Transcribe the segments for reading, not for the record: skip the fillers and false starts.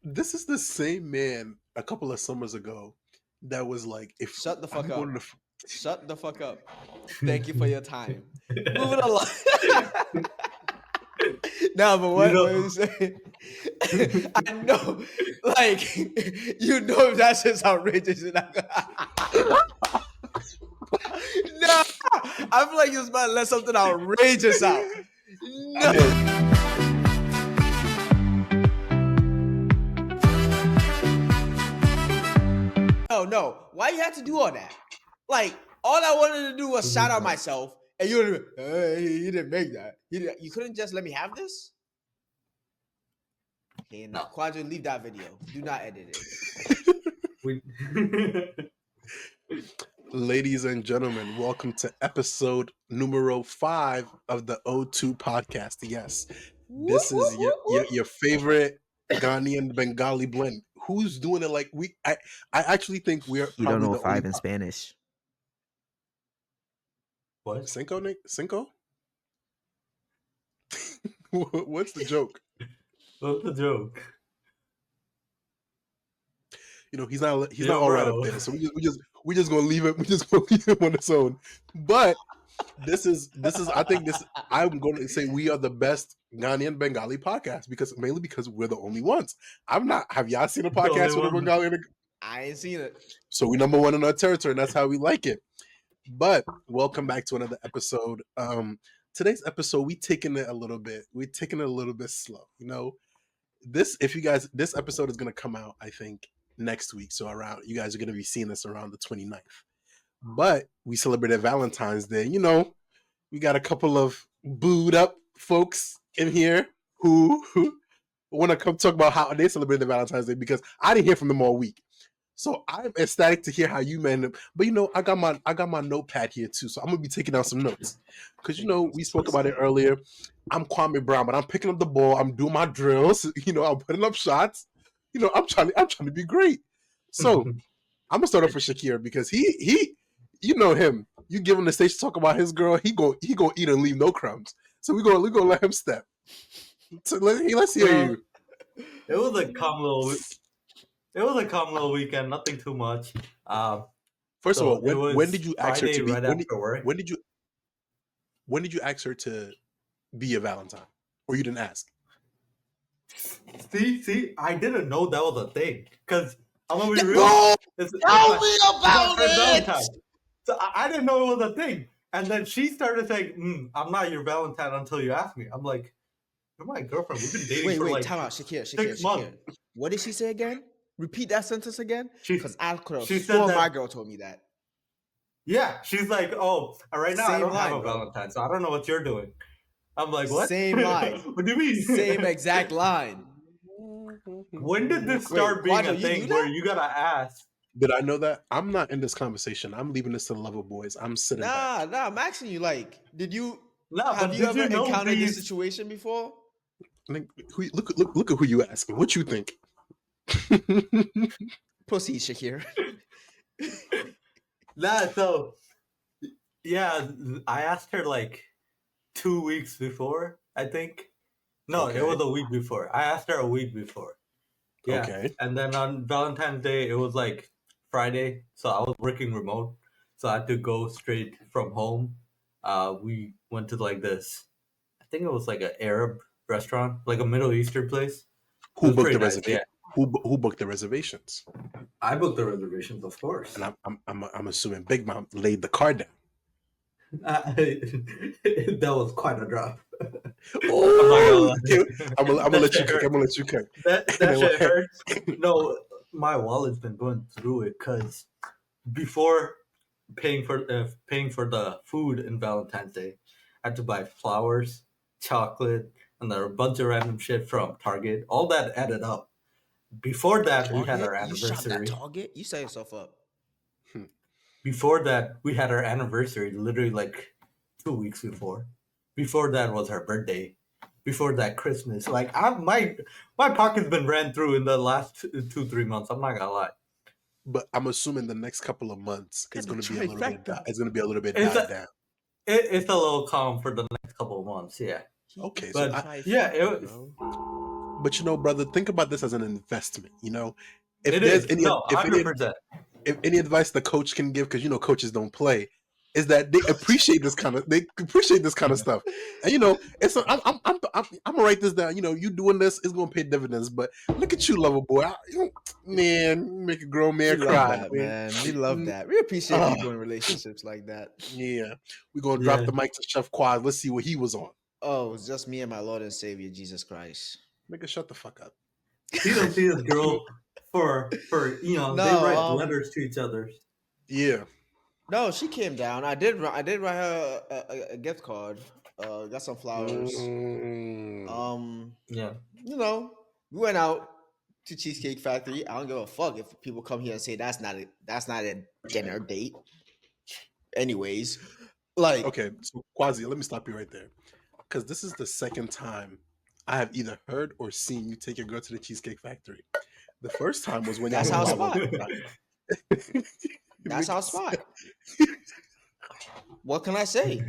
This is the same man a couple of summers ago that was like, "If Shut the fuck I'm up. going to," Shut the fuck up. Thank you for your time. Moving along. No, but what are you saying? I know, like, you know, if that's just outrageous. You're not gonna... No, I feel like you're about to let something outrageous out. No. No. Why you had to do all that? Like, all I wanted to do was shout out myself, and you would have been, hey, he didn't make that. You couldn't just let me have this? Okay, no. Quadro, leave that video. Do not edit it. Ladies and gentlemen, welcome to episode numero 5 of the O2 podcast. Yes, this is your favorite Ghanaian Bengali blend. Who's doing it like we? I actually think we're probably you don't know the 5 only in Spanish. What? Cinco, Nick? Cinco? What's the joke? What's the joke? You know, he's not all right up there, so we just gonna leave it. We just gonna leave him on its own. But this is I think this I'm going to say we are the best Ghanaian Bengali podcast because we're the only ones. I'm not. Have y'all seen a podcast with a Bengali? I ain't seen it. So we number one in our territory, and that's how we like it. But welcome back to another episode. Today's episode, we're taking it a little bit slow. You know, this episode is gonna come out, I think, next week. So you guys are gonna be seeing this around the 29th. But we celebrated Valentine's Day. You know, we got a couple of booed up folks in here who want to come talk about how they celebrated Valentine's Day because I didn't hear from them all week. So I'm ecstatic to hear how you man. But you know, I got my notepad here too, so I'm gonna be taking down some notes because you know we spoke about it earlier. I'm Kwame Brown, but I'm picking up the ball. I'm doing my drills. You know, I'm putting up shots. You know, I'm trying to be great. So I'm gonna start off with Shakir because he you know him. You give him the stage to talk about his girl, he gonna eat and leave no crumbs. So we gonna let him step. So let's hear you. It was a calm little weekend. Nothing too much. First of all, when did you ask her to be? Right when did you ask her to be your Valentine, or you didn't ask? See, I didn't know that was a thing because I'm gonna be real. Tell me about it. Valentine. So I didn't know it was a thing, and then she started saying, "I'm not your Valentine until you ask me." I'm like, "You're my girlfriend. We've been dating for like time out, Shakir. 6 months." What did she say again? Repeat that sentence again. Because I could have she sworn said my girl told me that. Yeah, she's like, "Oh, right now I Same don't line, have a bro. Valentine, so I don't know what you're doing." I'm like, "What?" Same line. What do you mean? Same exact line. When did this start being Quadro, a thing where you gotta ask? Did I know that? I'm not in this conversation. I'm leaving this to the level boys. I'm sitting back. Nah. I'm asking you, like, have you did ever know encountered these... this situation before? Like, look at who you asking. What you think? Pussy, Shakir. So yeah, I asked her like 2 weeks before, I think. No, Okay. It was a week before. I asked her a week before. Yeah. Okay. And then on Valentine's Day, it was like Friday, so I was working remote, so I had to go straight from home. We went to like this, I think it was like an Arab restaurant, like a Middle Eastern place. Who booked the reservation? Who booked the reservations? I booked the reservations, of course. And I'm assuming Big Mom laid the card down. That was quite a drop. Oh, I'm gonna let you cook. I'm gonna let you cook. That shit hurts. No, my wallet's been going through it because before paying for the food in Valentine's Day, I had to buy flowers, chocolate, and there were a bunch of random shit from Target. All that added up. Before that, we had our anniversary. You shot that Target? You set yourself up. Before that, we had our anniversary literally like 2 weeks before. Before that was her birthday. Before that, Christmas. Like my pocket's been ran through in the last 2-3 months. I'm not gonna lie. But I'm assuming the next couple of months it's going to be a little bit. It's going to be a little bit It's died down. It's a little calm for the next couple of months. Yeah. Okay. But so yeah, it was. But brother, think about this as an investment. If It there's is. No, if any 100%. if any advice the coach can give, because coaches don't play, is that they appreciate this kind of stuff. And it's I'm gonna write this down. You doing this is gonna pay dividends. But look at you, lover boy. Man, you make a grown We man love cry. that, Man. man. We love that. We appreciate Ah. people in relationships like that. Yeah, we're gonna drop Yeah. the mic to Chef Quad. Let's see what he was on. Oh, it's just me and my Lord and Savior Jesus Christ. Nigga, shut the fuck up. He don't see this girl for they No, write letters to each other. Yeah. No, she came down. I did write her a gift card. Got some flowers. Mm. Yeah. We went out to Cheesecake Factory. I don't give a fuck if people come here and say that's not a dinner date. Anyways, like, Okay, so Quasi, let me stop you right there, because this is the second time I have either heard or seen you take your girl to the Cheesecake Factory. The first time was when That's y'all our were spot. That's our spot. What can I say?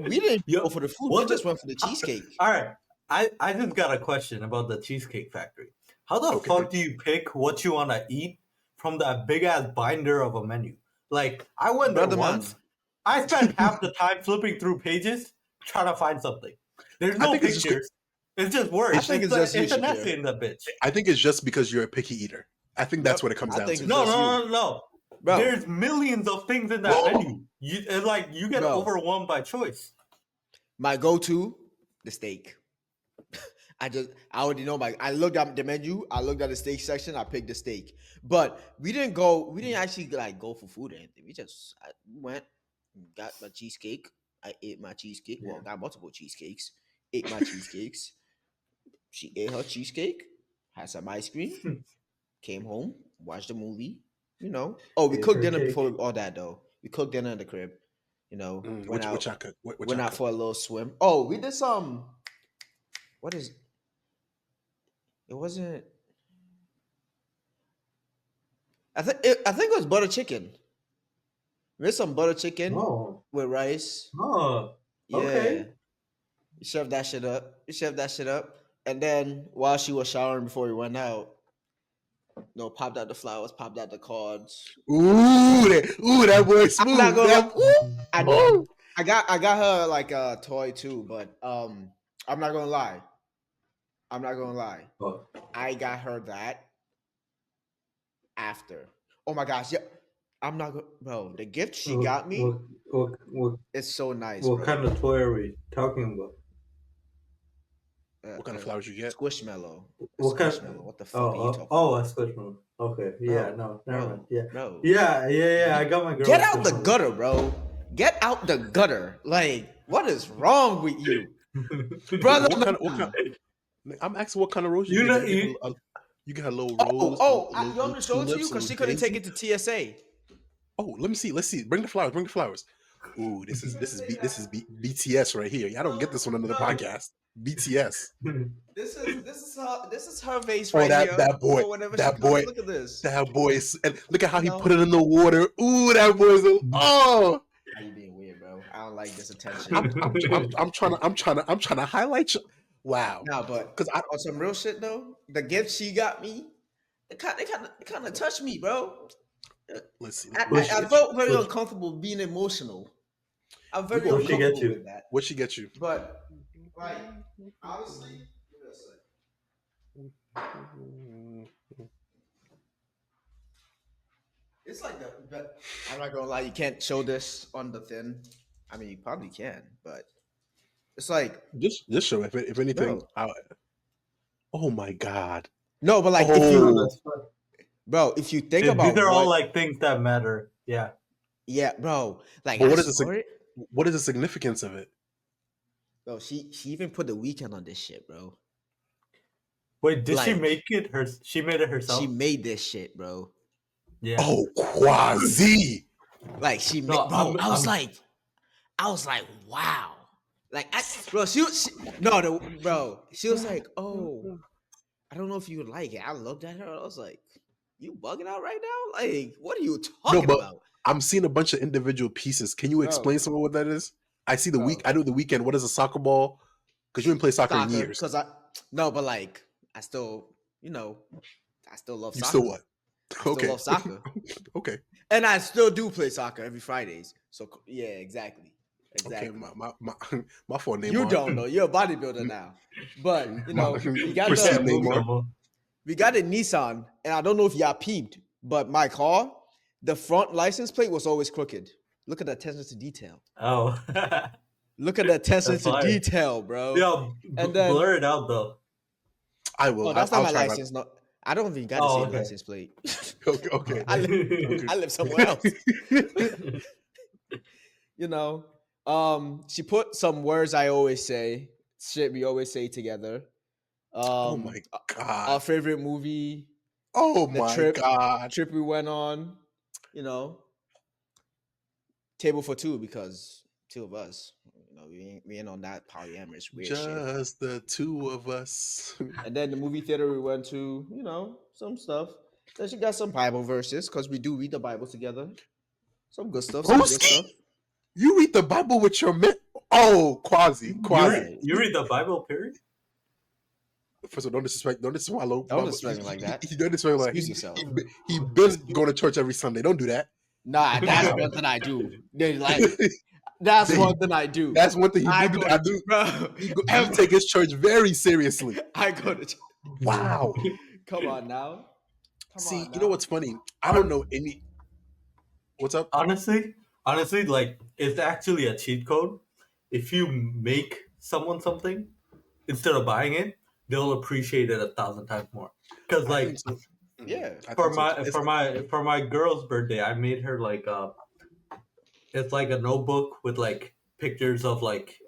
We didn't Yo, go for the food. what We just the- went for the cheesecake. All right. I just got a question about the Cheesecake Factory. How the Okay. fuck do you pick what you want to eat from that big ass binder of a menu? Like, I went there Brother man. once. I spent half the time flipping through pages trying to find something. There's no think it's just- pictures. It's just words. I think it's just you, it's an Shakir. essay in that bitch. I think it's just because you're a picky eater. I think that's what it comes I down think to. it's No, just no. Bro, There's millions of things in that Whoa. menu. You get Bro. overwhelmed by choice. my go-to, the steak. I already know I looked at the menu, I looked at the steak section, I picked the steak. But we didn't actually go for food or anything. We went, got my cheesecake. I ate my cheesecake. Well, got multiple cheesecakes. Ate my cheesecakes. She ate her cheesecake, had some ice cream, came home, watched the movie. Oh, we Ate cooked her dinner cake. before all that though. We cooked dinner in the crib. Went Which out. I could. Which Went I out could. for a little swim. Oh, we did some. What is? It wasn't. I think it was butter chicken. We had some butter chicken Oh. with rice. Oh. Yeah. Okay. We shoved that shit up. And then while she was showering before we went out, popped out the flowers, popped out the cards. That boy smooth. I'm not gonna That- lie. I got her like a toy too, but I'm not gonna lie. Oh. I got her that after. Oh my gosh, yeah. I'm not gonna, bro. The gift she got me What is so nice. what bro. kind of toy are we talking about? What kind of flowers you get? Squishmallow. What kind? Squishmallow. What the fuck are you talking Oh, a Squishmallow. Okay, yeah, Bro, no, never mind. Yeah, bro. yeah. I got my girl. Get a out the Squishmallow. gutter, bro. Get out the gutter. Like, what is wrong with you, brother? What kind? I'm asking what kind of rose You you know- get. You got a little rose. You want me to show it to you? Because she couldn't take it to TSA. Oh, let me see. Let's see. Bring the flowers. Ooh, this is BTS right here. I don't get this one under the podcast. BTS. This is her vase Oh, right that- here. that boy- So whenever that she boy- comes, look at this. That boy is, and look at how he No. put it in the water. Ooh, that boy's oh. You being weird, bro. I don't like this attention. I'm trying to highlight you. Wow. No, but 'Cause I- on some real shit though, the gift she got me, it kind of touched me, bro. Let's see. I felt very uncomfortable being emotional. I'm very What'd she get uncomfortable you? with that. What'd she get you? But like, honestly, give me a sec. It's like but I'm not gonna lie, you can't show this on the thin. I mean, you probably can, but it's like This show, if anything, Bro. oh my god. no, but like Oh. if you think about These are all what- like things that matter. Yeah. yeah, bro, like But what I is the saw it. What is the significance of it? Bro, she even put the weekend on this shit, bro. Wait, did she Like- make it? She made it herself. She made this shit, bro. Yeah. Oh, Quasi. Like she made, No, bro. I was I'm- like, wow. Like, bro, she was like, oh, I don't know if you would like it. I looked at her, I was like, you bugging out right now? Like, what are you talking but- about? I'm seeing a bunch of individual pieces. Can you Bro. explain some of what that is? I see Bro. I know the weekend. What is a soccer ball? Because you didn't play soccer in years. Because no, but like, I still, you know, I still love You soccer. still what? I still Okay. love soccer. Okay. And I still do play soccer every Fridays. So yeah, exactly. Okay. Exactly. My full name You on. don't know. You're a bodybuilder now. But My, we got proceed, Yeah, the move Neymar. someone. we got a Nissan, and I don't know if y'all peeped, but my car, the front license plate was always crooked. Look at the attention to detail. Oh, Look at the attention that's to fine. detail, bro. Yeah, And then Mm-hmm. blur it out though. I will. no, that's not I'll my try not. license. No, I don't even got the Oh, same okay. license plate. Okay. Okay. I live Okay. I live somewhere else. You know. She put some words I always say, shit we always say together. Oh my Our god. favorite movie, Oh the my trip god. trip we went on, you know, table for two because two of us, we ain't on that polyamorous weird shit. Just the two of us. And then the movie theater we went to, some stuff. Then she got some Bible verses because we do read the Bible together. Some good stuff, some good Broski, stuff. you read the Bible with your man. Oh, Quasi, Yeah, You read the Bible, period? First of all, don't disrespect. Don't disrespect my low don't Bible. disrespect me like that. He don't disrespect like Excuse yourself. he been going to church every Sunday. Don't do that. Nah, that's one thing I do. That's He- one thing I do. That's one thing he I do. go I to do. bro. He take his church very seriously. I go to. Wow. Come on now. See, you know what's funny? I don't know any. What's up? Honestly, like it's actually a cheat code. If you make someone something instead of buying it, they'll appreciate it 1,000 times more. Because I think like so. Yeah. I for think so. Too. my It's, for my girl's birthday, I made her like it's like a notebook with like pictures of like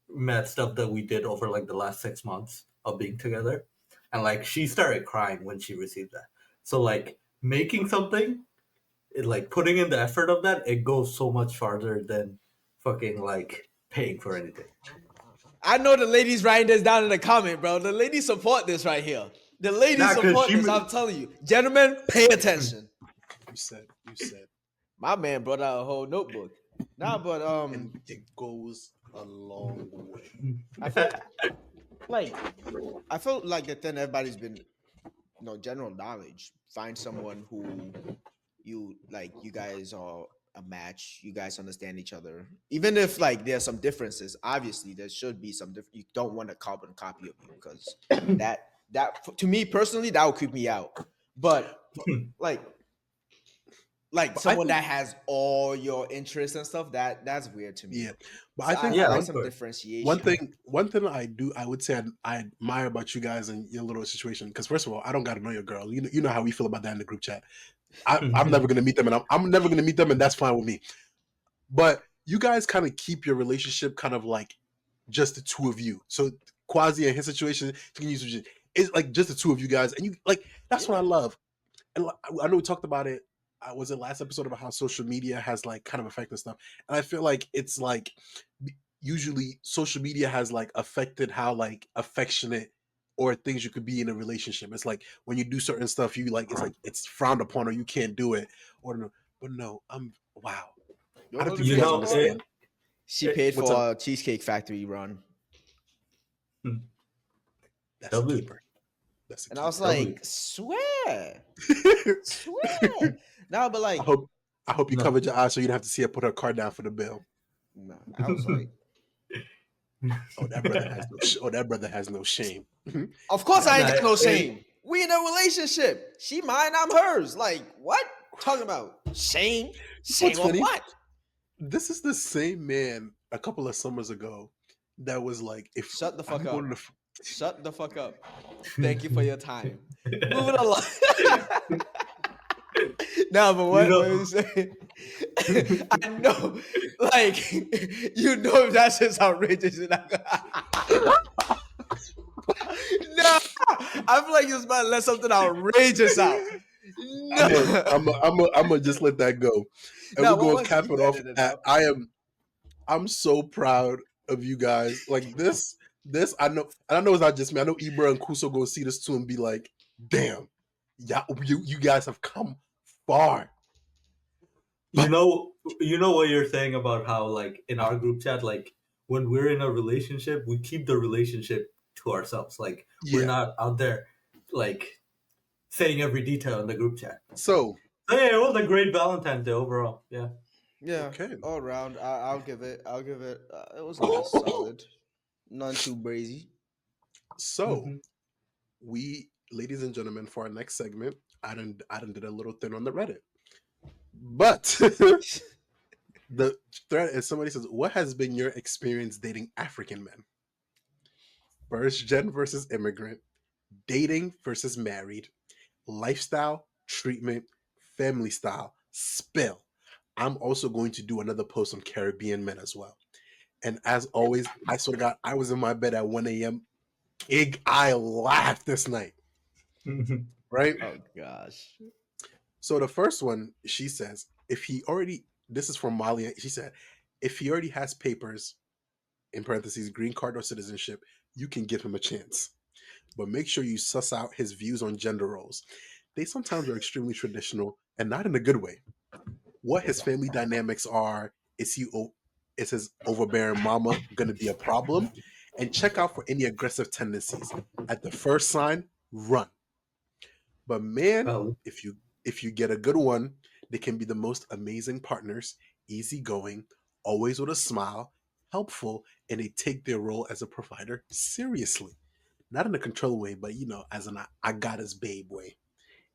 mad stuff that we did over like the last 6 months of being together, and like she started crying when she received that. So like making something, like putting in the effort of that, it goes so much farther than fucking like paying for anything. I know the ladies writing this down in the comment, bro. The ladies support this right here. The ladies Nah, cause support she this. I'm telling you, gentlemen, pay attention. you said, My man brought out a whole notebook. Nah, but and it goes a long way. I felt like the thing everybody's been, general knowledge. Find someone who you like. You guys are a match. You guys understand each other. Even if like there's some differences, obviously there should be some different. You don't want a carbon copy of you because that to me personally that would creep me out. But like But I someone think, that has all your interests and stuff that's weird to me. yeah. But So I think I Yeah, like of some course. differentiation. one thing I would say I admire about you guys and your little situation. Because first of all, I don't got to know your girl. You know how we feel about that in the group chat. I'm never gonna meet them, and I'm never gonna meet them, and that's fine with me. But you guys kind of keep your relationship kind of like just the two of you. So Quasi and his situation, it's like just the two of you guys, and you like that's what I love. And I know we talked about it. Was it last episode about how social media has like kind of affected stuff? And I feel like it's like usually social media has like affected how like affectionate or things you could be in a relationship. It's like when you do certain stuff, you like it's frowned upon or you can't do it. Or no, but no, I'm wow. You I don't don't know think the you You guys crazy know, part? understand. She paid What's for up? a Cheesecake Factory run. That's a W keeper. That's a And I was keeper. W. like, swear. I No, but like, hope you No. covered your eyes so you don't have to see her put her card down for the bill. nah, I was like, Oh, that brother has no. Oh, that brother has no shame. of course I ain't got no Nah, shame. We in a relationship. She mine, I'm hers. Like, what? Talking about shame? What's Shame of funny? what? This is the same man a couple of summers ago that was like, "If Shut the fuck I'm up. going to, Shut the fuck up. Thank you for your time. Moving along. No, but what you saying? I know, like, if that's just outrageous. No, I feel like you're about to let something outrageous out. No, I'm gonna just let that go, and no, we're what gonna was it? cap You it can off. edit it out. I'm so proud of you guys. Like this I know it's not just me. I know Ibra and Kuso go see this too and be like, "Damn, yeah, you guys have come far." you know, you know what you're saying about how like in our group chat, like when we're in a relationship, we keep the relationship to ourselves. Like we're Yeah. not out there like saying every detail in the group chat. So So yeah, it was a great Valentine's Day overall. Yeah. Yeah, okay. all around, I'll give it. I'll give it. It was nice, solid, none too brazy. So Mhm. we, ladies and gentlemen, for our next segment, I done did a little thing on the Reddit. But the thread is somebody says, "What has been your experience dating African men? First gen versus immigrant, dating versus married, lifestyle, treatment, family style, spill." I'm also going to do another post on Caribbean men as well. And as always, I swear to God, I was in my bed at 1 a.m. I laughed this night, right? Oh gosh. So the first one, she says, if he already, this is from Molly, she said, if he already has papers, in parentheses, green card or citizenship, you can give him a chance. But make sure you suss out his views on gender roles. They sometimes are extremely traditional and not in a good way. What his family dynamics are, is is his overbearing mama going to be a problem? And check out for any aggressive tendencies. At the first sign, run. But man, Well, if you get a good one, they can be the most amazing partners, easygoing, always with a smile, helpful, and they take their role as a provider seriously. Not in a control way, but as an I got his babe way.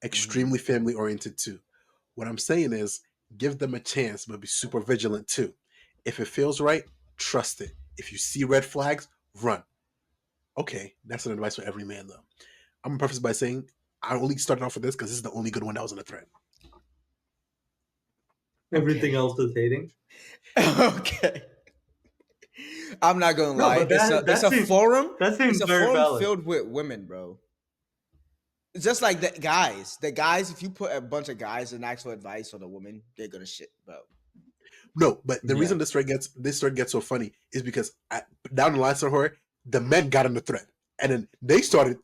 Hmm. Extremely family oriented too. What I'm saying is give them a chance, but be super vigilant too. If it feels right, trust it. If you see red flags, run. Okay, that's an advice for every man though. I'm gonna preface by saying I only started off with this because this is the only good one that was in the thread. everything Okay. else is hating. Okay. I'm not gonna No, lie. but It's a that it's that a seems forum. that It's seems a very forum valid. filled with women, bro. It's just like the guys. The guys, if you put a bunch of guys and ask for advice on a woman, they're gonna shit, bro. No, but the Yeah. reason this thread gets so funny is because down the line somewhere, the men got in the thread, and then they started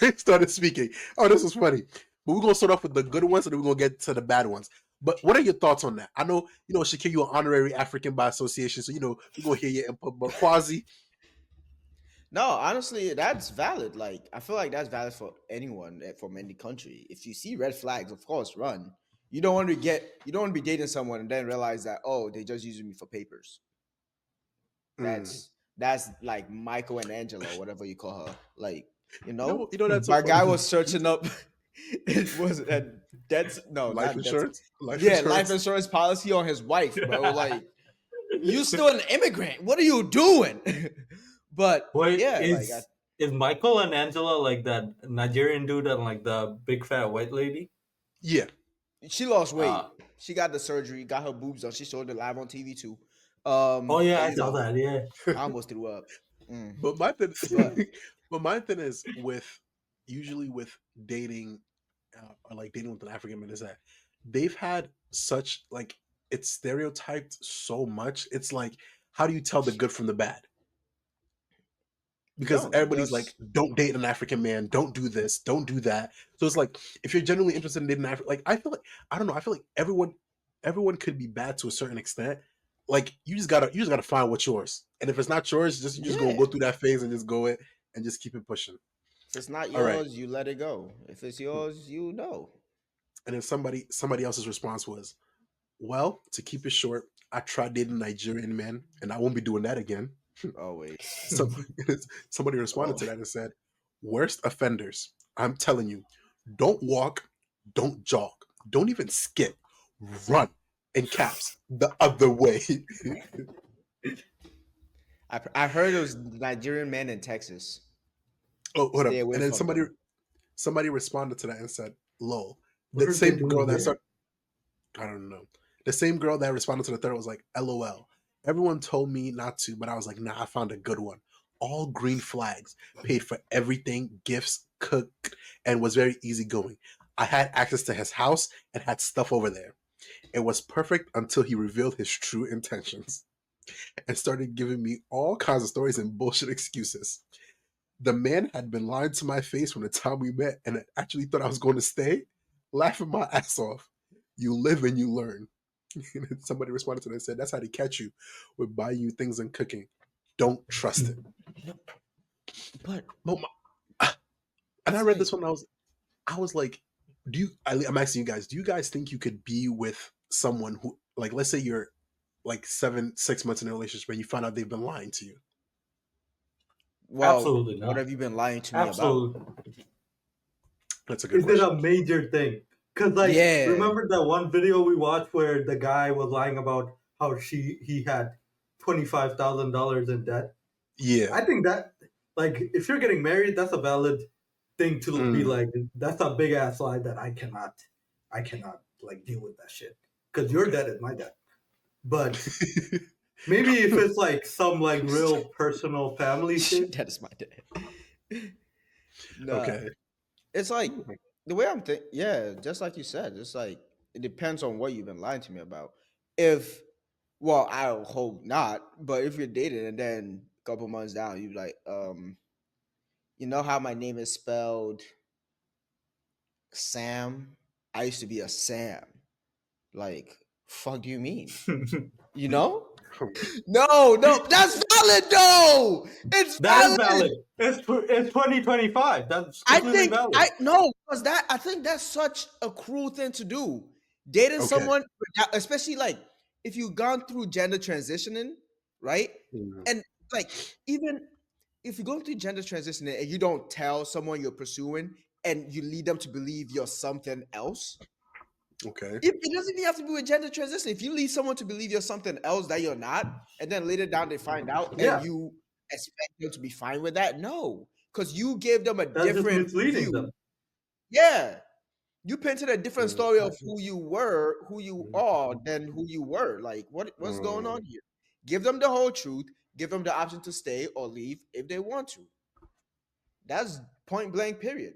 they started speaking. Oh, this is funny. But we're gonna start off with the good ones, and then we're gonna get to the bad ones. But what are your thoughts on that? I know Shakir, you an honorary African by association, so we're gonna hear your input. But Quasi, No, honestly, that's valid. Like, I feel like that's valid for anyone from any country. If you see red flags, of course, run. You don't want to be dating someone and then realize that, oh, they just using me for papers. mm. That's like Michael and Angela, whatever you call her. Like, That's so my funny. guy was searching up. It was a that's no, Life not that's insurance, life yeah, life insurance. insurance policy on his wife, bro. Like, you still an immigrant. What are you doing? But Wait, yeah, like is Michael and Angela like that Nigerian dude and like the big fat white lady? Yeah. she lost weight. Uh She got the surgery, got her boobs done. She showed it live on TV too. oh yeah, But I saw that. Yeah. I almost threw up. Mm. But my thing, But but my thing is usually with dating, or like dating with an African man, is that they've had such like it's stereotyped so much. It's like, how do you tell the good from the bad? you Because don't. You everybody's like, just don't date an African man, don't do this, don't do that. So it's like, if you're genuinely interested in dating African, like I feel like I don't know, I feel like everyone could be bad to a certain extent. Like you just gotta find what's yours, and if it's not yours, you just gonna yeah. go through that phase and just go it and just keep it pushing. If it's not All right, yours, you let it go. If it's yours, you know. and then somebody else's response was, "Well, to keep it short, I tried dating a Nigerian man, and I won't be doing that again." Always. Some, somebody responded Oh, to that and said, "Worst offenders. I'm telling you, don't walk, don't jog, don't even skip, run." In caps, the other way. I heard it was Nigerian man in Texas. Oh, hold Stay up. away And then from them. somebody responded to that and said, "Lol." What The are they same girl doing that here? started, I don't know. The same girl that responded to the third was like, "LOL." Everyone told me not to, but I was like, "Nah, I found a good one." All green flags, paid for everything, gifts, cooked, and was very easygoing. I had access to his house and had stuff over there. It was perfect until he revealed his true intentions and started giving me all kinds of stories and bullshit excuses. The man had been lying to my face from the time we met and actually thought I was going to stay, laughing my ass off. You live and you learn. Somebody responded to that and said, "That's how they catch you with buying you things and cooking. Don't trust it." But But and I it's read like, this one. I was like, I'm asking you guys, do you guys think you could be with someone who, like, let's say you're like 6 months in a relationship and you find out they've been lying to you? well, Absolutely what not. have you been lying to me about? Absolutely. That's a good Is it question. a major thing? Because like, Yeah. remember that one video we watched where the guy was lying about how he had $25,000 in debt? Yeah. I think that, like, if you're getting married, that's a valid thing to be Mm, like. That's a big ass lie that I cannot like deal with that shit. Because your okay. debt is my debt. But maybe if it's like some like real personal family shit. That is my dad. Nah. Okay. It's like the way I'm thinking, yeah, just like you said, it's like it depends on what you've been lying to me about. If, well, I hope not, but if you're dating and then a couple months down, you be like, you know how my name is spelled Sam? I used to be a Sam. Like, fuck do you mean? You know? No, no, that's valid. No, it's That is valid. valid. It's 2025. That's I completely think valid. I no, because that I think that's such a cruel thing to do. Dating Okay. someone, especially like if you've gone through gender transitioning, right? Mm, And like even if you're going through gender transitioning and you don't tell someone you're pursuing and you lead them to believe you're something else, okay. it doesn't even have to be with gender transition. If you lead someone to believe you're something else that you're not, and then later down they find out and Yeah, you expect them to be fine with that, no, because you gave them a that's just different misleading view. them. Yeah, you painted a different Mm, story of who you were, who you mm, are, than who you were. Like, what's going mm, on here? Give them the whole truth. Give them the option to stay or leave if they want to. That's point blank. Period.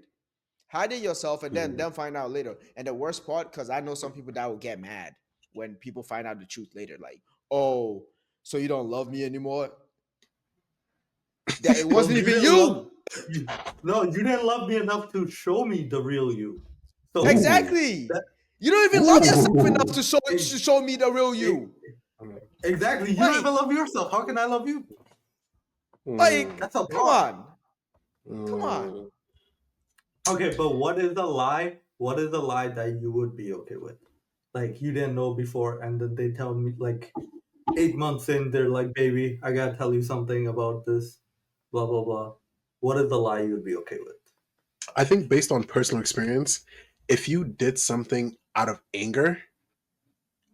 Hide it yourself and then mm. them find out later. And the worst part, because I know some people that will get mad when people find out the truth later. Like, oh, so you don't love me anymore? That it Well, wasn't you even didn't love you. you. No, you didn't love me enough to show me the real you. So Ooh. Exactly. that You don't even love yourself enough Ooh. to show me the real it, you. exactly. You don't Like, even love yourself. How can I love you? Mm, like, That's a come bar. on, come on. mm. Okay, but what is a lie? What is a lie that you would be okay with? Like you didn't know before, and then they tell me like 8 months in, they're like, "Baby, I gotta tell you something about this." Blah blah blah. What is the lie you would be okay with? I think based on personal experience, if you did something out of anger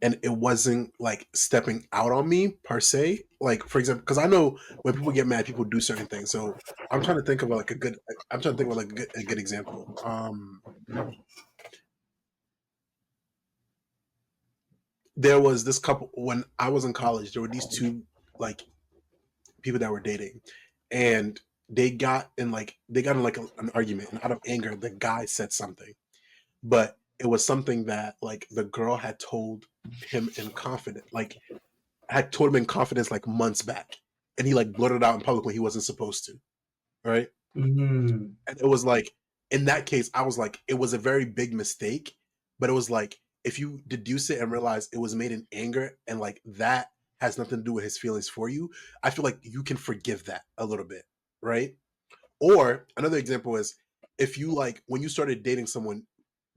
and it wasn't like stepping out on me per se, like for example, because I know when people get mad, people do certain things. So I'm trying to think of like a good. I'm trying to think of like a good example. There was this couple when I was in college. There were these two like people that were dating, and they got in like an argument, and out of anger, the guy said something, but it was something that like the girl had told him in confidence, like had told him in confidence like months back, and he like blurted out in public when he wasn't supposed to, right? Mm. And it was like in that case, I was like, it was a very big mistake, but it was like if you deduce it and realize it was made in anger and like that has nothing to do with his feelings for you, I feel like you can forgive that a little bit, right? Or another example is if you like when you started dating someone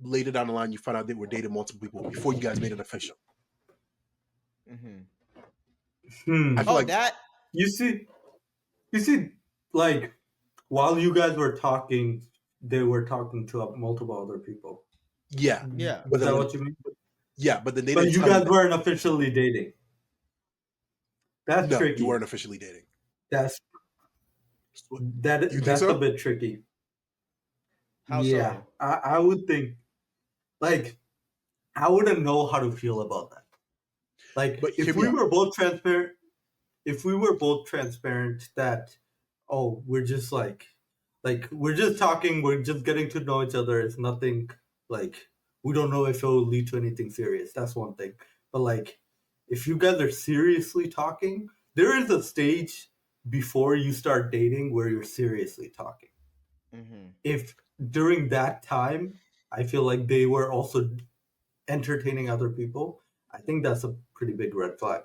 later down the line, you found out they were dating multiple people before you guys made it official. Hmm. Hmm. I feel Oh, like that. You see, you see, like while you guys were talking, they were talking to multiple other people. yeah, Yeah. but Is then that when what you mean? but then they But didn't you tell you guys that. weren't officially dating. That's No, you tricky. weren't officially dating. That's You think that's a so? bit tricky. How Yeah, so? I would think like I wouldn't know how to feel about that. Like But hear if me we out. were both transparent, if we were both transparent that oh we're just we're just talking, we're just getting to know each other. It's nothing like we don't know if it will lead to anything serious. That's one thing. But like if you guys are seriously talking, there is a stage before you start dating where you're seriously talking. Hmm. If during that time I feel like they were also entertaining other people, I think that's a pretty big red flag.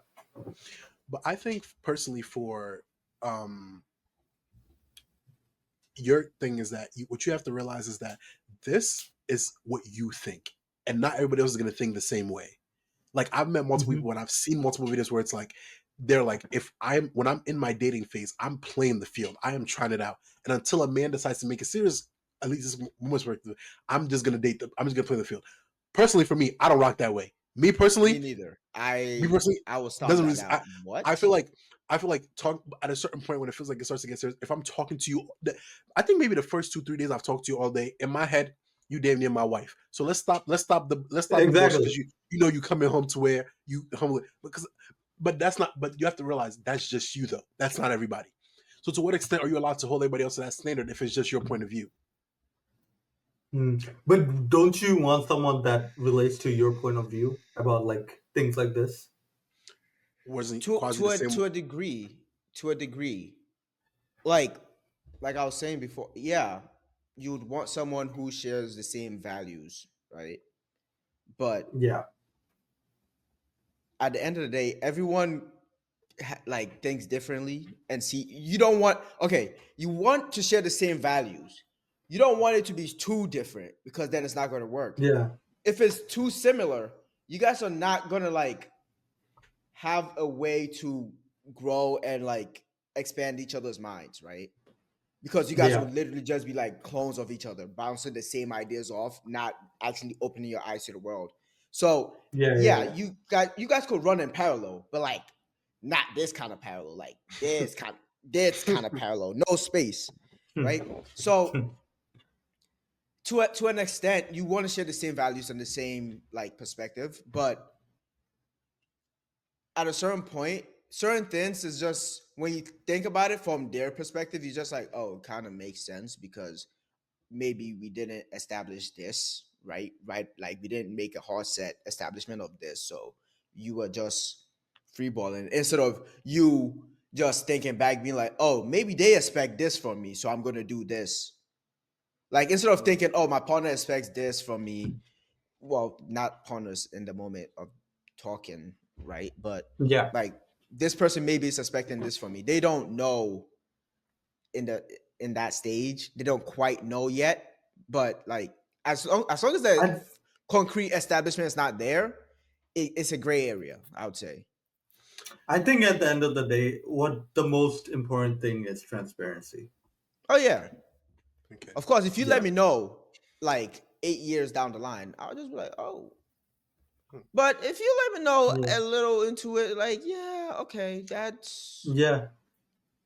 But I think personally for um your thing is that what you have to realize is that this is what you think, and not everybody else is going to think the same way. Like I've met multiple Mhm. people and I've seen multiple videos where it's like they're like, if I'm when I'm in my dating phase, I'm playing the field. I am trying it out. And until a man decides to make it serious, at least this woman's perspective, I'm just gonna date I'm just gonna play the field. Personally, for me, I don't rock that way. Me Me neither. personally, I was thought doesn't that really. out. I What? feel like talk at a certain point when it feels like it starts to get serious. If I'm talking to you, I think maybe the first 2 3 days I've talked to you all day. In my head, you damn near my wife. So let's stop the bullshit Exactly. because you know you coming home to where you home because but that's not. But you have to realize that's just you though. That's not everybody. So to what extent are you allowed to hold everybody else to that standard if it's just your point of view? But don't you want someone that relates to your point of view about like things like this? Wasn't To quasi to the a same. to a degree, to a degree. Like I was saying before, yeah, you would want someone who shares the same values, right? But Yeah. at the end of the day, everyone like thinks differently and see you don't want okay, you want to share the same values. You don't want it to be too different because then it's not going to work. Yeah. If it's too similar, you guys are not going to like have a way to grow and like expand each other's minds, right? Because you guys Yeah. would literally just be like clones of each other, bouncing the same ideas off, not actually opening your eyes to the world. So Yeah. yeah, Yeah. you guys could run in parallel, but like not this kind of parallel, like this kind of parallel, no space, Yeah. right? So to an extent, you want to share the same values and the same like perspective, but at a certain point, certain things is just when you think about it from their perspective, you just like, oh, it kind of makes sense because maybe we didn't establish this, right, like we didn't make a hard set establishment of this, so you were just freeballing instead of you just thinking back being like, oh, maybe they expect this from me, so I'm gonna do this. Like instead of thinking, oh, my partner expects this from me, well, not partners in the moment of talking, right, but Yeah. like this person maybe is expecting this from me. They don't know in the in that stage. They don't quite know yet, but like as long as the I concrete establishment is not there, it's a gray area, I would say. I think at the end of the day, what the most important thing is transparency. Oh yeah, Okay. of course. If you let Yeah. me know, like 8 years down the line, I'll just be like, oh. Hmm. But if you let me know Yeah. a little into it, like, yeah, okay, that's Yeah.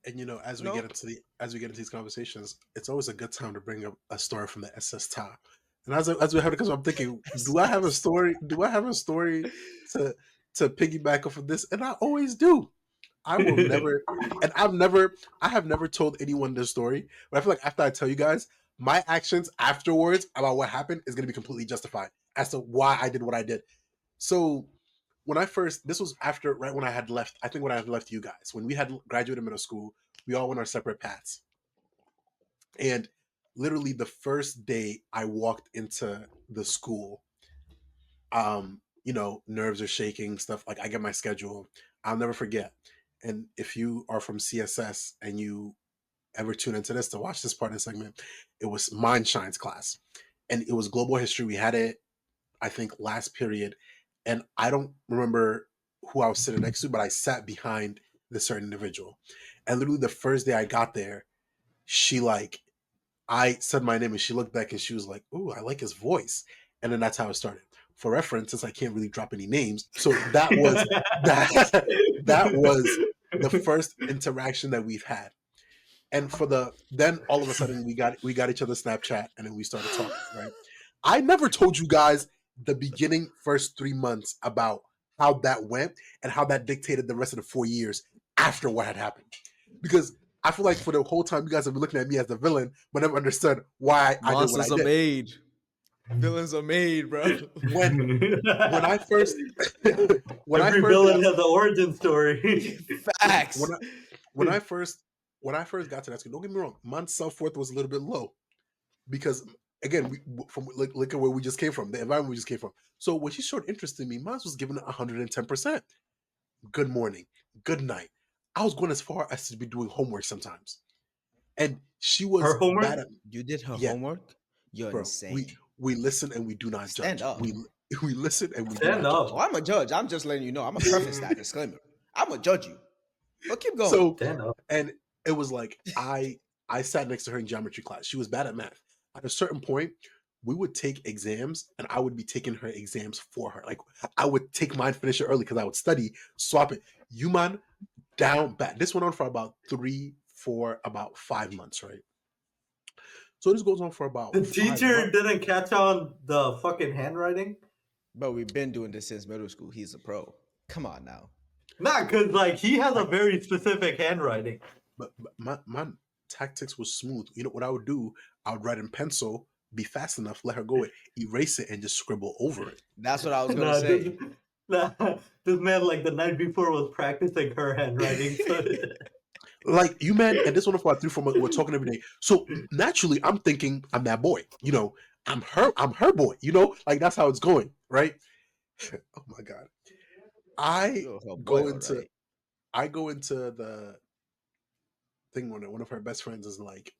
And as we get no. into these conversations, it's always a good time to bring up a story from the SS top. And as we have it, because I'm thinking, do I have a story? Do I have a story to to piggyback off of this? And I always do. I will never, and I have never told anyone this story. But I feel like after I tell you guys, my actions afterwards about what happened is going to be completely justified as to why I did what I did. So when I first, this was after, right when I had left, I think when I had left you guys, when we had graduated middle school, we all went our separate paths. And literally the first day I walked into the school, nerves are shaking, stuff like I get my schedule. I'll never forget. And if you are from CSS and you ever tune into this to watch this part of the segment, it was Mind Shines class. And it was global history. We had it, I think, last period. And I don't remember who I was sitting next to, but I sat behind this certain individual. And literally the first day I got there, she like I said my name and she looked back and she was like, "Ooh, I like his voice." And then that's how it started. For reference, since I can't really drop any names, so that that was the first interaction that we've had. And for then all of a sudden we got each other Snapchat and then we started talking, right? I never told you guys the beginning first 3 months about how that went and how that dictated the rest of the 4 years after what had happened. Because I feel like for the whole time you guys have been looking at me as the villain, but never understood why I did what I Monsters are did. made. Villains are made, bro. When when I first when I Every first villain got has an origin story. when Facts. I when I first when I first got to that school, don't get me wrong, my self worth was a little bit low because again, from look at where we just came from, the environment we just came from. So when she showed interest in me, mine was giving it 110%. Good morning, good night. I was going as far as to be doing homework sometimes, and She was Her homework? bad at You did her yeah, homework? You're bro. insane. We listen and we do not Stand judge. up. We listen and we do Stand not judge. Oh, up. I'm a judge. I'm just letting you know. I'm a preface that disclaimer. I'm gonna judge you. But keep going. So Stand up. and it was like I sat next to her in geometry class. She was bad at math. At a certain point, we would take exams and I would be taking her exams for her. Like I would take mine, finish it early because I would study, swap it. You man, down bad. This went on for about 5 months, right? So this goes on for about The 5 months. teacher didn't catch on the fucking handwriting. But we've been doing this since middle school. He's a pro. Come on now. Nah, cause like he has a very specific handwriting. But my tactics was smooth. You know what I would do? I would write in pencil, be fast enough, let her go, erase it, and just scribble over it. That's what I was gonna Nah, say. this man like the night before was practicing her handwriting. Like you, man, and this one for 3 4 months, we're talking every day. So naturally, I'm thinking I'm that boy. You know, I'm her boy. You know, like that's how it's going, right? Oh my god, I You're her go boy, into alright. I go into the thing when one of her best friends is like,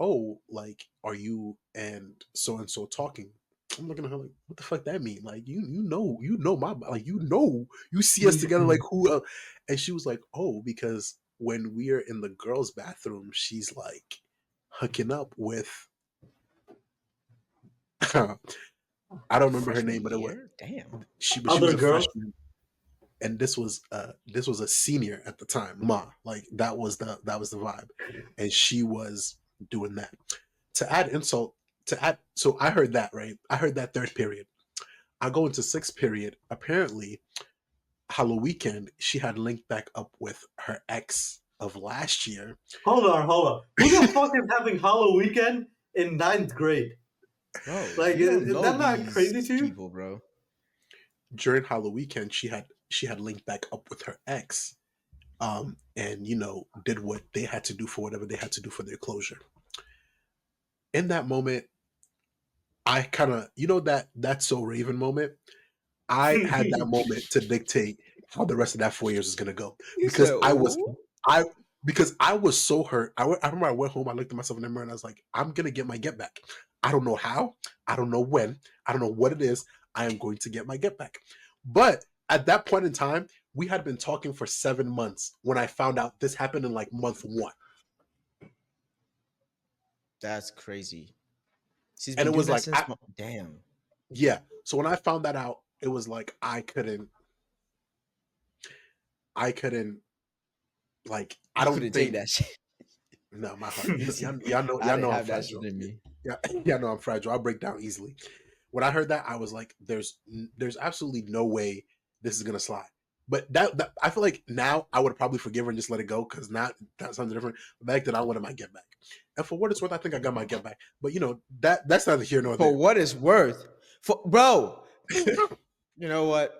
"Oh, like, are you and so talking?" I'm looking at her like, "What the fuck that mean?" Like, you know my like, you see us together like who? And she was like, "Oh, because when we're in the girls' bathroom, she's like hooking up with." I don't remember her Freshman name, but it was year? Damn. she was Other a girls? freshman, and this was a senior at the time. Ma, like that was the vibe, and she was doing that. To add insult, so I heard that right. I heard that third period. I go into sixth period. Apparently, Halloween weekend, she had linked back up with her ex of last year. Hold on. Who the fuck is having Hollow Weekend in 9th grade? Bro, Like, you don't is know that not these crazy to you? people, bro. During Halloween weekend, she had linked back up with her ex, and did what they had to do for whatever they had to do for their closure. In that moment, I kind of that's so Raven moment. I had that moment to dictate how the rest of that 4 years is gonna go You because said, "Ooh." I was so hurt. I remember I went home. I looked at myself in the mirror and I was like, I'm gonna get my get back. I don't know how. I don't know when. I don't know what it is. I am going to get my get back. But at that point in time, we had been talking for 7 months when I found out this happened in like month 1. That's crazy. She's And been it doing was that like, since damn. yeah. So when I found that out, it was like I couldn't like I I don't couldn't take think that shit. no my heart. Y'all know I didn't I'm have that shit fragile. in me. Yeah, know I'm fragile. I'll break down easily. When I heard that, I was like, "There's absolutely no way this is gonna slide." But that I feel like now I would probably forgive her and just let it go because now that's something different. Back then, I wanted my get back, and for what it's worth, I think I got my get back. But that's neither here nor For there. what it's worth. For bro. You know what?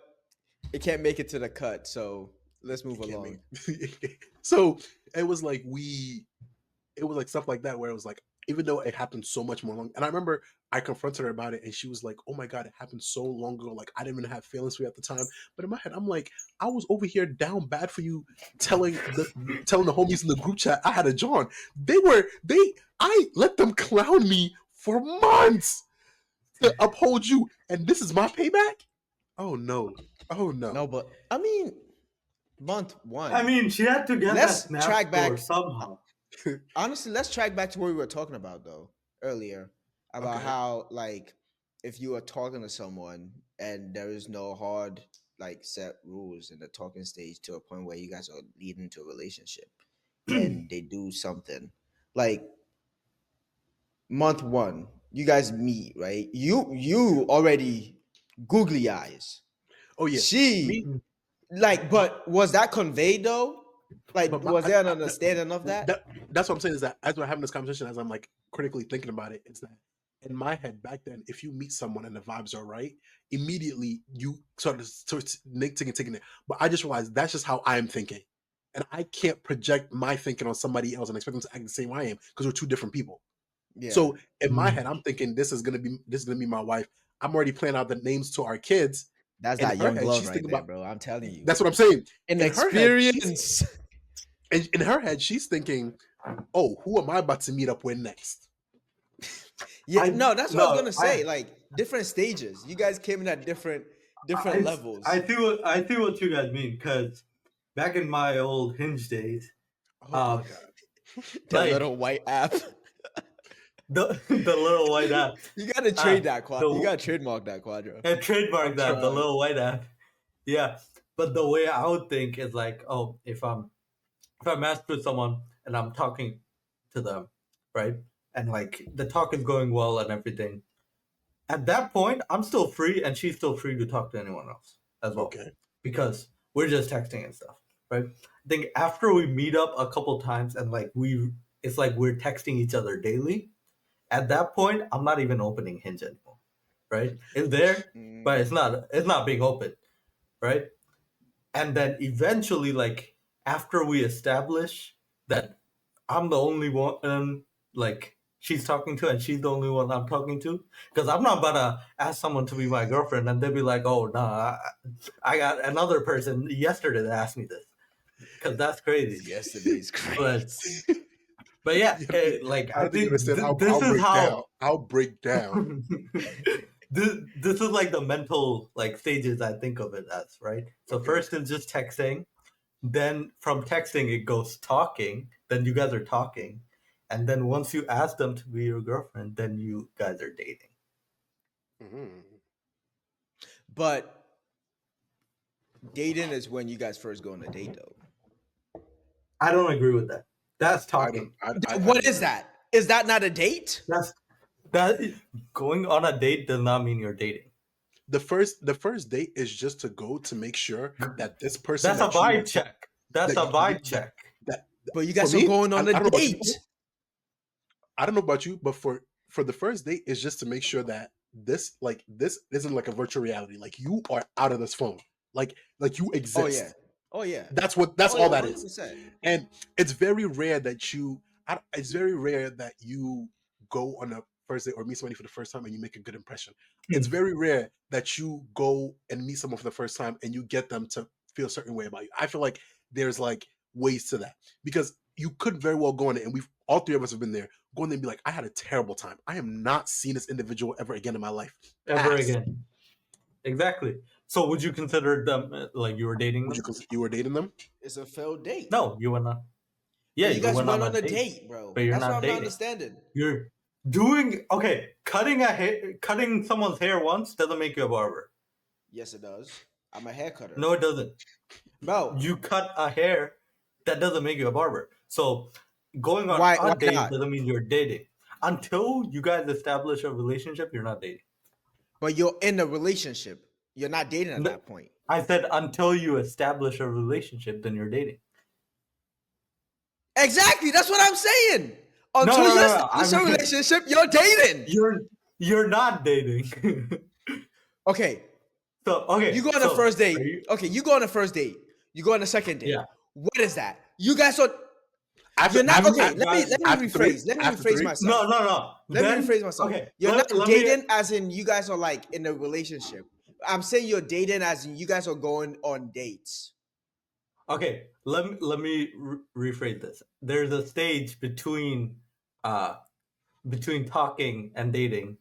It can't make it to the cut, so let's move Can't along. make so it was like it was like stuff like that where it was like even though it happened so much more long and I remember I confronted her about it and she was like, oh my god, it happened so long ago, like I didn't even have feelings for you at the time. But in my head I'm like, I was over here down bad for you telling the homies in the group chat I had a John. I let them clown me for months to uphold you, and this is my payback. Oh no. No, but I mean, month 1. I mean, she had to get Let's that snap track score back. somehow. Honestly, let's track back to what we were talking about though earlier about Okay. how like if you are talking to someone and there is no hard like set rules in the talking stage to a point where you guys are leading to a relationship and they do something like month 1 you guys meet, right? You already googly eyes. Oh yeah. She Me like, but was that conveyed though? Like, but was there an understanding of that? that's what I'm saying is that as we're having this conversation, as I'm like critically thinking about it, it's that in my head back then, if you meet someone and the vibes are right, immediately you sort of taking it. But I just realized that's just how I'm thinking, and I can't project my thinking on somebody else and expect them to act the same way I am because we're two different people. Yeah. So in my head, I'm thinking this is gonna be my wife. I'm already planning out the names to our kids. That's In that her young head, love she's right thinking there, about. bro. I'm telling you. That's what I'm saying. An In her head, she's experience. in her head, she's thinking, oh, who am I about to meet up with next? Yeah, I no, that's what I was no, gonna say. Like different stages. You guys came in at different I levels. I see what you guys mean because back in my old Hinge days, Oh my um, god. That like little white app. the little white app, You gotta uh, trade that quad. You the gotta trademark that Quadro. and trademark I'm that the trying. little white app. Yeah, but the way I would think is like, oh, if I'm matched with someone and I'm talking to them, right, and like the talk is going well and everything, at that point I'm still free and she's still free to talk to anyone else as well Okay. because we're just texting and stuff, right? I think after we meet up a couple times and like it's like we're texting each other daily. At that point, I'm not even opening Hinge anymore, right? It's there, but Mm. it's not being opened, right? And then eventually, like after we establish that I'm the only one, like she's talking to, and she's the only one I'm talking to, because I'm not about to ask someone to be my girlfriend, and they'll be like, "Oh no, I got another person yesterday that asked me this," because that's crazy. Yesterday's But crazy. but yeah, You don't think, like I I don't think you think understand how this I'll is break down. how I'll break down. this is like the mental like stages I think of it as, right? So Okay. first is just texting, then from texting it goes talking, then you guys are talking, and then once you ask them to be your girlfriend, then you guys are dating. Mhm. But dating is when you guys first go on a date, though. I don't agree with that. That's I talking. don't. I What don't is agree. that? Is that not a date? That's that going on a date does not mean you're dating. The first date is just to go to make sure that this person That's a that you vibe check. That's that a you vibe that check. that But you for guys are me, going I, on I a don't know about you. date. I don't know about you, but for the first date is just to make sure that this isn't like a virtual reality. Like you are out of this phone. Like you Oh yeah. exist. Oh yeah. That's Oh yeah. all One that hundred is. percent. And it's very rare that it's very rare that you go on a first date or meet somebody for the first time and you make a good impression. It's very rare that you go and meet someone for the first time and you get them to feel a certain way about you. I feel like there's like ways to that because you could very well go on it, and we've all three of us have been there. Go in there and be like, I had a terrible time. I am not seeing this individual ever again in my life. Ever Pass. again. Exactly. So would you consider them like you were dating Would them? you were dating them? It's a failed date. No, you were not. Yeah, But you you guys went on went a on a date, date, bro. but you're That's what not I'm not dating. understanding. You're doing okay. Cutting someone's hair once doesn't make you a barber. Yes, it does. I'm a hair cutter. No, it doesn't. Bro, You cut a hair, that doesn't make you a barber. So going on why a date not? doesn't mean you're dating. Until you guys establish a relationship, you're not dating. But you're in a relationship. You're not dating at No, that point. I said until you establish a relationship, then you're dating. Exactly. That's what I'm saying. No, Until no, you no, no. establish a relationship, you're dating. You're not dating. Okay. So okay, You go on a so first date. are you? Okay, you go on a first date. You go on a second date. Yeah. What is that? You guys are After you're not after okay. You Let me guys, let me after three, rephrase. Let me after rephrase three. myself. no, no, no. Let me Then rephrase myself. okay, You're not let me. dating as in you guys are like in a relationship. I'm saying you're dating as in you guys are going on dates. Okay, let me rephrase this. There's a stage uh between talking and dating,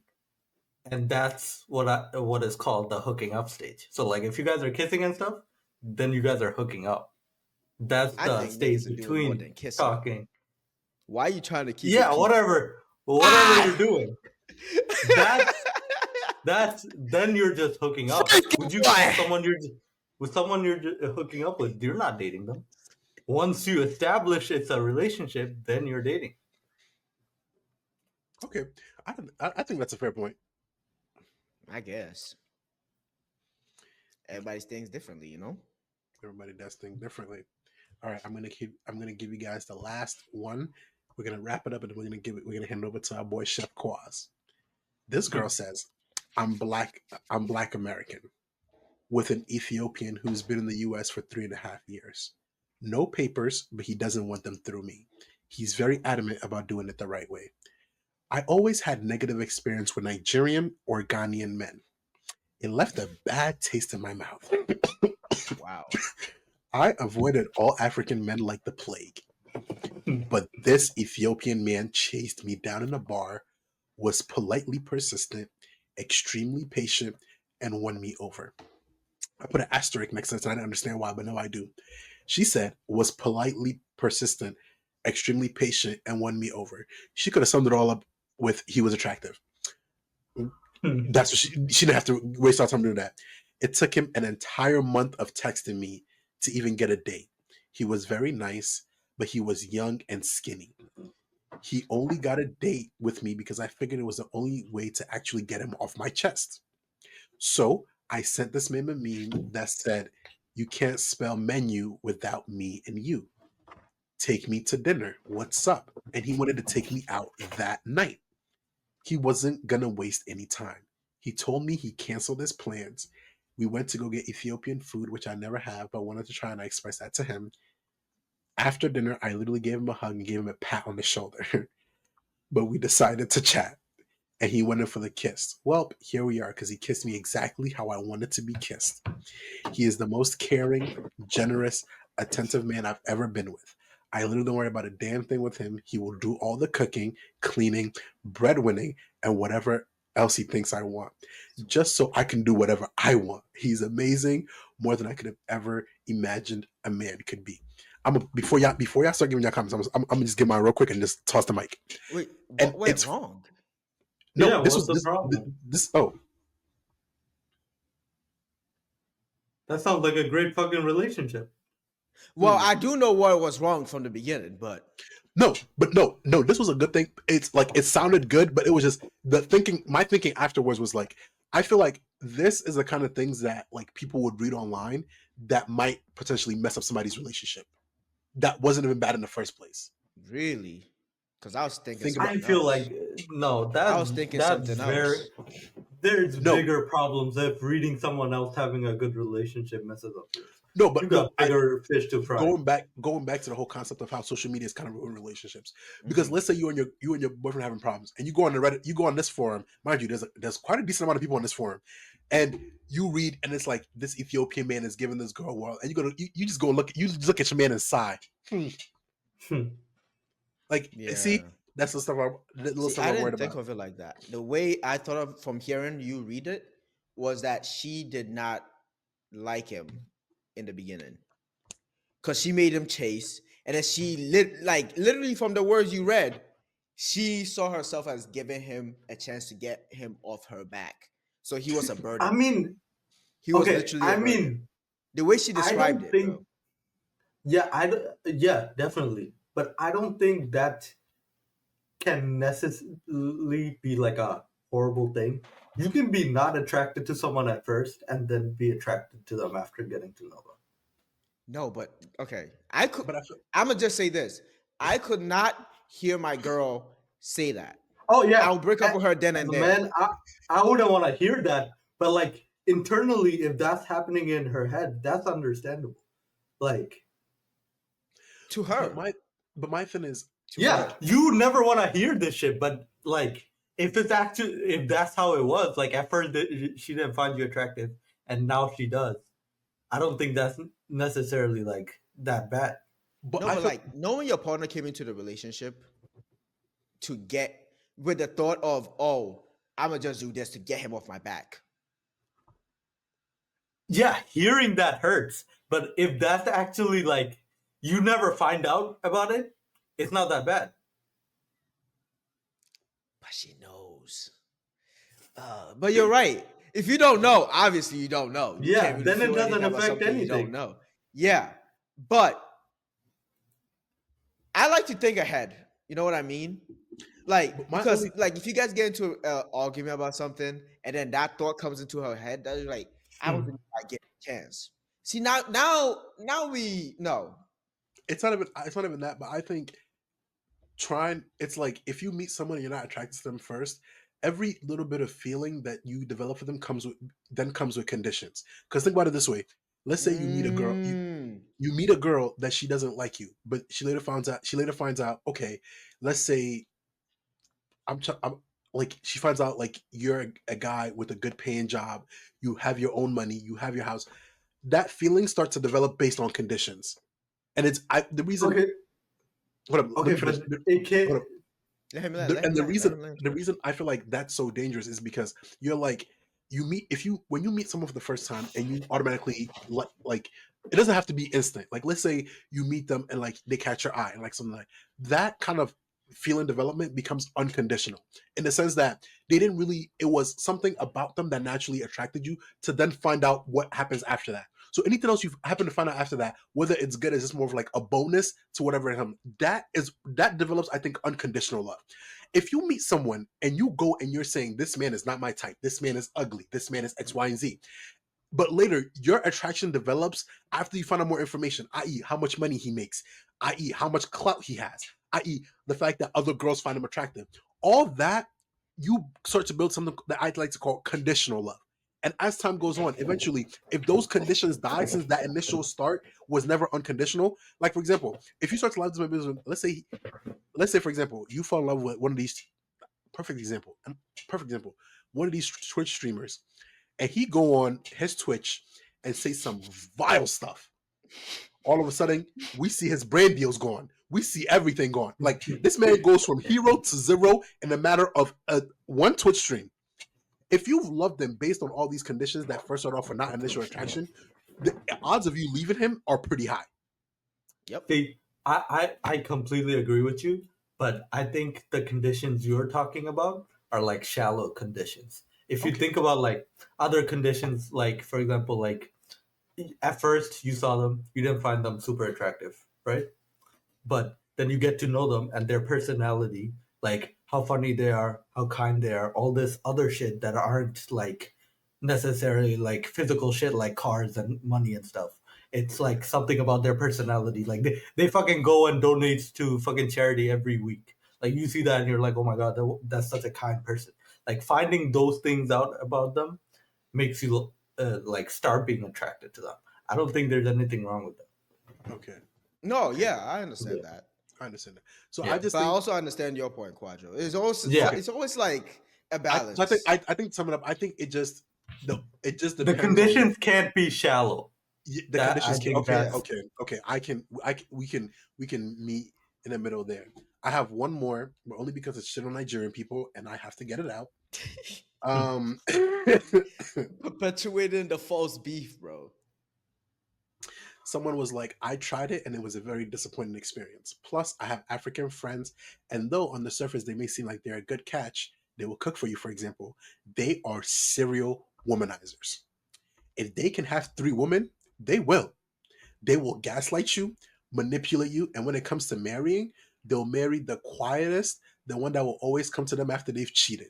and that's what is called the hooking up stage. So like if you guys are kissing and stuff, then you guys are hooking up. That's I the think dates stage are doing more between than kissing. talking. Why are you trying to keep it Yeah, PG? whatever you're doing. That's then you're just hooking up. Would you call someone with someone you're hooking up with? You're not dating them. Once you establish it's a relationship, then you're dating. Okay, I think that's a fair point. I guess. Everybody thinks differently, you know? Everybody does things differently. All right, I'm gonna give you guys the last one. We're gonna wrap it up, and we're gonna hand it over to our boy Chef Quaz. This girl says, I'm black American with an Ethiopian who's been in the US for 3.5 years. No papers, but he doesn't want them through me. He's very adamant about doing it the right way. I always had negative experience with Nigerian or Ghanaian men. It left a bad taste in my mouth. Wow. I avoided all African men like the plague. But this Ethiopian man chased me down in a bar, was politely persistent, extremely patient, and won me over. I put an asterisk next to it, and I didn't understand why, but now I do. She said, was politely persistent, extremely patient, and won me over. She could have summed it all up with he was attractive. That's what she didn't have to waste our time doing that. It took him an entire month of texting me to even get a date. He was very nice, but he was young and skinny. He only got a date with me because I figured it was the only way to actually get him off my chest. So I sent this man a meme that said, "You can't spell menu without me and you. Take me to dinner. What's up?" And he wanted to take me out that night. He wasn't going to waste any time. He told me he canceled his plans. We went to go get Ethiopian food, which I never have, but wanted to try, and I expressed that to him. After dinner, I literally gave him a hug and gave him a pat on the shoulder. But we decided to chat, and he went in for the kiss. Well, here we are, because he kissed me exactly how I wanted to be kissed. He is the most caring, generous, attentive man I've ever been with. I literally don't worry about a damn thing with him. He will do all the cooking, cleaning, breadwinning, and whatever else he thinks I want, just so I can do whatever I want. He's amazing, more than I could have ever imagined a man could be. Before y'all start giving your comments, I'm gonna just give mine real quick and just toss the mic. Wait, And what went it's wrong? no, Yeah, this what's was the problem? this. Oh That sounds like a great fucking relationship. Well, I do know what was wrong from the beginning, but no, but no, this was a good thing. It's like it sounded good, but it was just the thinking. My thinking afterwards was like, I feel like this is the kind of things that like people would read online that might potentially mess up somebody's relationship. That wasn't even bad in the first place. really, because I was thinking Think about I something feel else. like no, I was thinking that's something very. else. There's no, bigger problems if reading someone else having a good relationship messes up yours. no, You but got bigger fish to fry. going back to the whole concept of how social media is kind of ruining relationships. Because Mhm. let's say you and your boyfriend are having problems, and you go on the Reddit, you go on this forum, mind you, there's quite a decent amount of people on this forum, and you read, and it's like this Ethiopian man is giving this girl a world, and you just go look, you just look at your man and sigh. Like, see, Yeah. that's the little See, stuff I I'm worried didn't think about. of it like that. The way I thought of from hearing you read it was that she did not like him in the beginning because she made him chase, and then literally from the words you read, she saw herself as giving him a chance to get him off her back. So he was a I burden. mean, He was okay. literally a I burden. mean, The way she I described don't it, think. bro. Yeah, yeah, definitely. But I don't think that can necessarily be like a horrible thing. You can be not attracted to someone at first and then be attracted to them after getting to know them. No, but okay. But I feel, I'm gonna just say this. I could not hear my girl say that. Oh yeah, I'll break up with her then as and a there. man, I wouldn't want to hear that. But like internally, if that's happening in her head, that's understandable. Like, To but her. my thing is, To yeah, her. you never want to hear this shit. But like, if that's how it was, like at first she didn't find you attractive, and now she does. I don't think that's necessarily like that bad. but No, I but feel, like knowing your partner came into the relationship to get with the thought of, oh, I'm gonna just do this to get him off my back. Yeah, hearing that hurts. But if that's actually like you never find out about it, it's not that bad. But she knows. But you're right. If you don't know, obviously you don't know. You Yeah, can't really then it feel doesn't anything about affect something you don't anything. know. Yeah. But I like to think ahead. You know what I mean? but Like, my because only like if you guys get into an argument about something and then that thought comes into her head, that's like, I don't Hmm. think I get a chance. See now we know. it's not even that, but I think trying it's like if you meet someone and you're not attracted to them first, every little bit of feeling that you develop for them comes with conditions. Because think about it this way: let's say you meet a girl, Mm. you meet a girl that she doesn't like you, but she later finds out. Okay, let's say I'm like she finds out like you're a guy with a good paying job, you have your own money, you have your house. That feeling starts to develop based on conditions, and it's the reason. Okay. hold up, let me Okay, finish. but it can't. Hold up. Let him land. Let And him land. Let him land the first. reason I feel like that's so dangerous is because you're like, you meet, if you when you meet someone for the first time and you automatically like it doesn't have to be instant. Like let's say you meet them and like they catch your eye and like something like that kind of feeling development becomes unconditional in the sense that they didn't really, it was something about them that naturally attracted you to then find out what happens after that. So anything else you happen to find out after that, whether it's good, is just more of like a bonus to whatever it happens. That develops, I think, unconditional love. If you meet someone and you go and you're saying, this man is not my type, this man is ugly, this man is X, Y, and Z, but later your attraction develops after you find out more information, i.e., how much money he makes, i.e., how much clout he has, i.e., the fact that other girls find him attractive. All that, you start to build something that I'd like to call conditional love. And as time goes on, eventually, if those conditions die, since that initial start was never unconditional, like for example, if you start to love this business, let's say for example, you fall in love with one of these, perfect example, one of these Twitch streamers, and he go on his Twitch and say some vile stuff. All of a sudden, we see his brand deals gone. We see everything gone. Like this man goes from hero to zero in a matter of one Twitch stream. If you've loved him based on all these conditions that first start off for not initial attraction, the odds of you leaving him are pretty high. Yep. See, I completely agree with you, but I think the conditions you're talking about are like shallow conditions. If you think about like other conditions, like for example, like at first you saw them, you didn't find them super attractive, right? But then you get to know them and their personality, like how funny they are, how kind they are, all this other shit that aren't like necessarily like physical shit like cars and money and stuff. It's like something about their personality. Like they fucking go and donate to fucking charity every week. Like you see that and you're like, oh my god, that's such a kind person. Like finding those things out about them makes you like start being attracted to them. I don't think there's anything wrong with that. Okay, No, yeah, I understand Yeah. that. I understand that. So Yeah. I just But I think, also understand your point, Quadro. Yeah. It's always like a I, balance. so I think to sum it up, I think it just The depends on conditions can't be shallow. the That I conditions. think Okay, that's okay. We can meet in the middle there. I have one more, but only because it's shit on Nigerian people, and I have to get it out. Um, Perpetuating the false beef, bro. someone was like, I tried it and it was a very disappointing experience. Plus, I have African friends, and though on the surface they may seem like they're a good catch, they will cook for you, for example, they are serial womanizers. If they can have three women, they will. They will gaslight you, manipulate you, and when it comes to marrying, they'll marry the quietest, the one that will always come to them after they've cheated.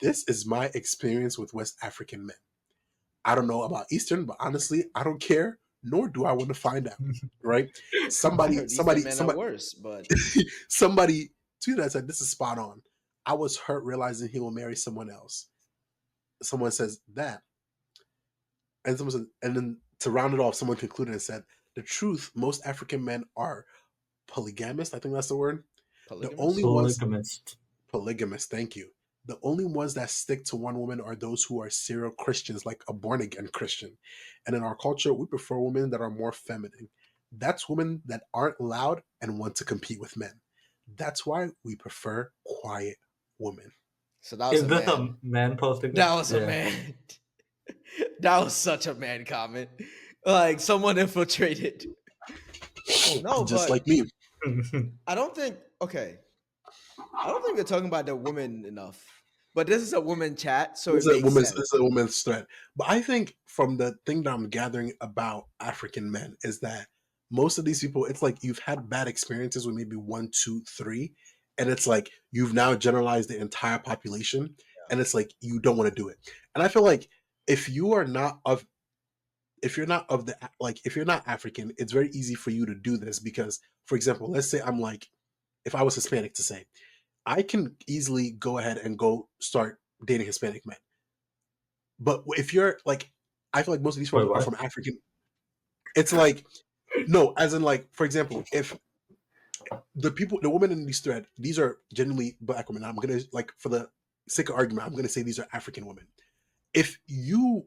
This is my experience with West African men. I don't know about Eastern, but honestly, I don't care, nor do I want to find out. Right? I Somebody, heard Eastern somebody, men are somebody, worse, but somebody tweeted that said, "This is spot on." I was hurt realizing he will marry someone else. Someone says that, and someone said, and then to round it off, someone concluded and said, "The truth: most African men are polygamist. I think that's the word. The polygamous. only ones polygamist. polygamous. Thank you. The only ones that stick to one woman are those who are serial Christians, like a born again Christian. And in our culture, we prefer women that are more feminine. That's women that aren't loud and want to compete with men. That's why we prefer quiet women." So that was Is a this man. a man posting That this? was a man. That was such a man comment. Like someone infiltrated. No, Just but like me. Yeah. I don't think. Okay, I don't think we're talking about the woman enough. But this is a woman chat, so it makes sense. It's a woman's threat. But I think from the thing that I'm gathering about African men is that most of these people, it's like you've had bad experiences with maybe one, two, three, and it's like you've now generalized the entire population, and it's like you don't want to do it. And I feel like if you are not of if you're not of the like if you're not African, it's very easy for you to do this because, for example, let's say I'm like, if I was Hispanic to say, I can easily go ahead and go start dating Hispanic men. But if you're like, I feel like most of these Wait, folks are what? from African. It's like, no, as in like, for example, if the women in these thread, these are genuinely black women. I'm gonna like, for the sake of argument, I'm gonna say these are African women. If you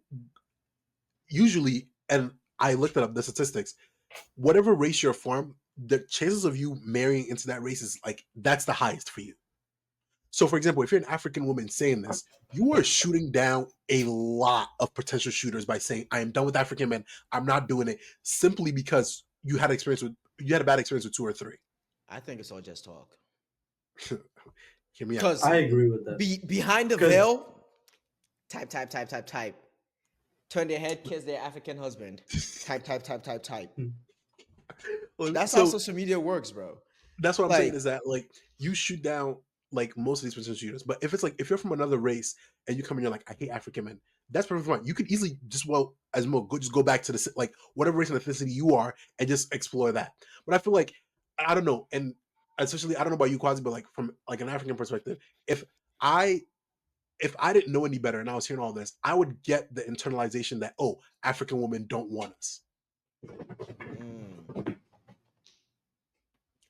usually, and I looked up the statistics, whatever race you're from, the chances of you marrying into that race is like that's the highest for you. So, for example, if you're an African woman saying this, you are shooting down a lot of potential shooters by saying, "I am done with African men. I'm not doing it," simply because you had a bad experience with two or three. I think it's all just talk. Hear me out. Because I agree with that. behind the Because veil, type, type, type, type, type. Turn their head, kiss their African husband. Type, type, type, type, type. That's how So social media works, bro. that's what I'm saying Like, is that like you shoot down like most of these potential shooters, but if it's like if you're from another race and you come and you're like, I hate African men, that's perfectly fine. You could easily just just go back to the like whatever race and ethnicity you are and just explore that. But I feel like I don't know, and especially I don't know about you, Quasi, but like from like an African perspective, I if I didn't know any better and I was hearing all this, I would get the internalization that oh, African women don't want us. mm,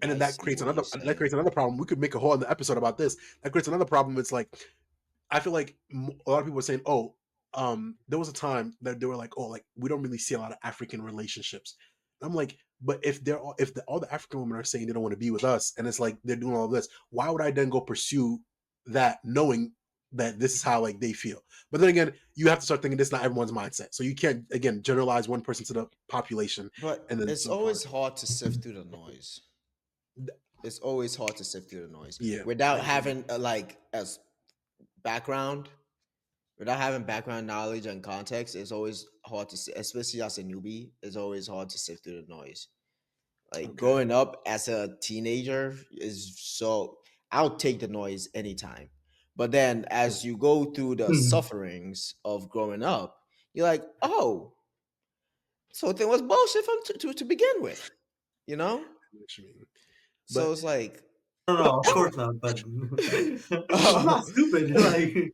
And then I see what you're that saying. creates another problem. We could make a whole other episode about this. That creates another problem. It's like I feel like a lot of people are saying, "Oh, there was a time that they were like, oh, like we don't really see a lot of African relationships." And I'm like, but if all the African women are saying they don't want to be with us, and it's like they're doing all of this, why would I then go pursue that, knowing that this is how like they feel? But then again, you have to start thinking this is not everyone's mindset, so you can't again generalize one person to the population and But then it's subpart. always hard to sift through the noise. It's always hard to sift through the noise Yeah, I without agree. having like as background, without having background knowledge and context. It's always hard to, especially as a newbie. It's always hard to sift through the noise. Like Okay. growing up as a teenager is so I'll take the noise anytime. But then as you go through the sufferings of growing up, you're like, oh, so it was bullshit from to begin with, you know? What you mean. So But it's like no, but no, of course not. But it's uh, not stupid. Like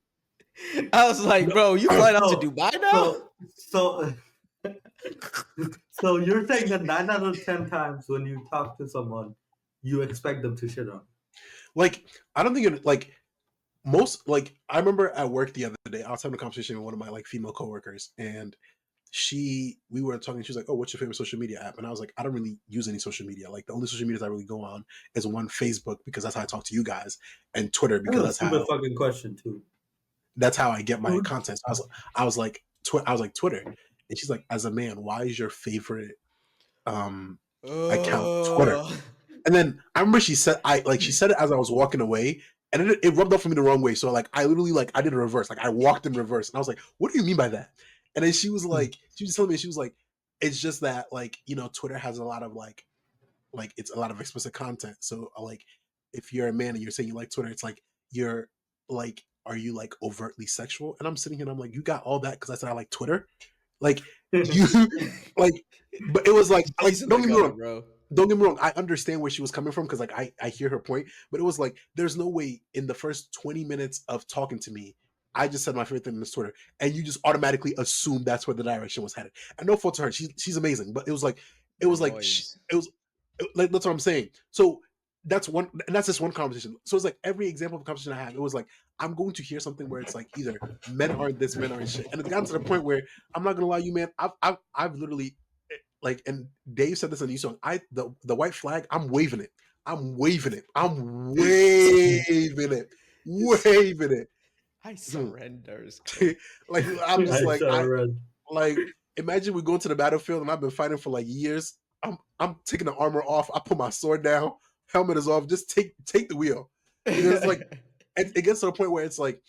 I was like, no, bro, you flying out to so, Dubai now? so, so, so you're saying that 9 out of 10 times when you talk to someone, you expect them to shit on. like I don't think it like most like I remember at work the other day I was having a conversation with one of my like female coworkers and we were talking, she was like, oh, what's your favorite social media app? And I was like, I don't really use any social media. Like the only social medias I really go on is one, Facebook, because that's how I talk to you guys, and Twitter because That's a stupid fucking question too. that's how I get my Dude. content. So I was like Twitter. And she's like, as a man, why is your favorite um account Twitter? Uh, And then I remember she said it as I was walking away, and it rubbed off for me the wrong way. So like I literally like I did a reverse, like I walked in reverse, and I was like, "What do you mean by that?" And then she was telling me, she was like, "It's just that like Twitter has a lot of like it's a lot of explicit content. So like if you're a man and you're saying you like Twitter, it's like you're like, are you like overtly sexual?" And I'm sitting here and I'm like, "You got all that because I said I like Twitter, like you like." But it was like Jesus, my God, bro. don't get me wrong, I understand where she was coming from because like I hear her point, but it was like there's no way in the first 20 minutes of talking to me, I just said my favorite thing on this Twitter, and you just automatically assume that's where the direction was headed. And no fault to her, she's amazing, but it The was like noise. like that's what I'm saying. So that's just one conversation. So it's like every example of a conversation I have, it was like I'm going to hear something where it's like either men aren't this, men aren't shit, and it's gotten to the point where I'm not gonna lie, you man, I've literally like, and Dave said this on the song. The white flag, I'm waving it. I'm waving it. I'm waving it. Waving it. I Hmm. surrenders. Like I'm just I like saw I red. like imagine we go to the battlefield and I've been fighting for like years. I'm taking the armor off. I put my sword down. Helmet is off. Just take the wheel because it's like it gets to a point where it's like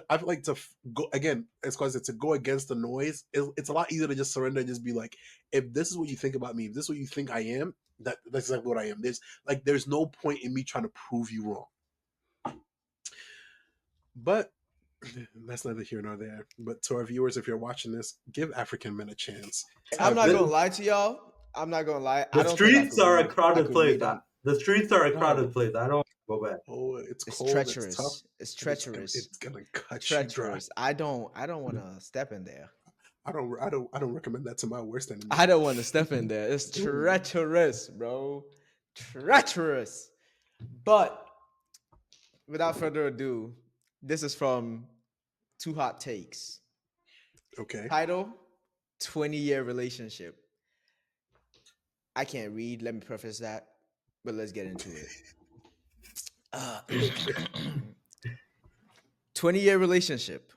I feel like go again. It's because it's to go against the noise. It's a lot easier to just surrender and just be like, if this is what you think about me, if this is what you think I am, that's exactly what I am. There's no point in me trying to prove you wrong. But that's neither here nor there. But to our viewers, if you're watching this, give African men a chance. I'm Have not them. gonna The, lie to y'all. I'm not gonna lie. I the don't think streets are a I crowded could place. read them. The streets are a No, crowded place. I don't want to go back. Oh, it's it's cold. It's tough. treacherous. It's And treacherous. it's gonna cut you dry. Treacherous. I don't want to step in there. I don't recommend that to my worst enemy. I don't want to step in there. It's treacherous, bro. Treacherous. But without further ado, this is from Two Hot Takes. Okay. Title: 20-year relationship. I can't read. Let me preface that. But let's get into it. 20-year relationship.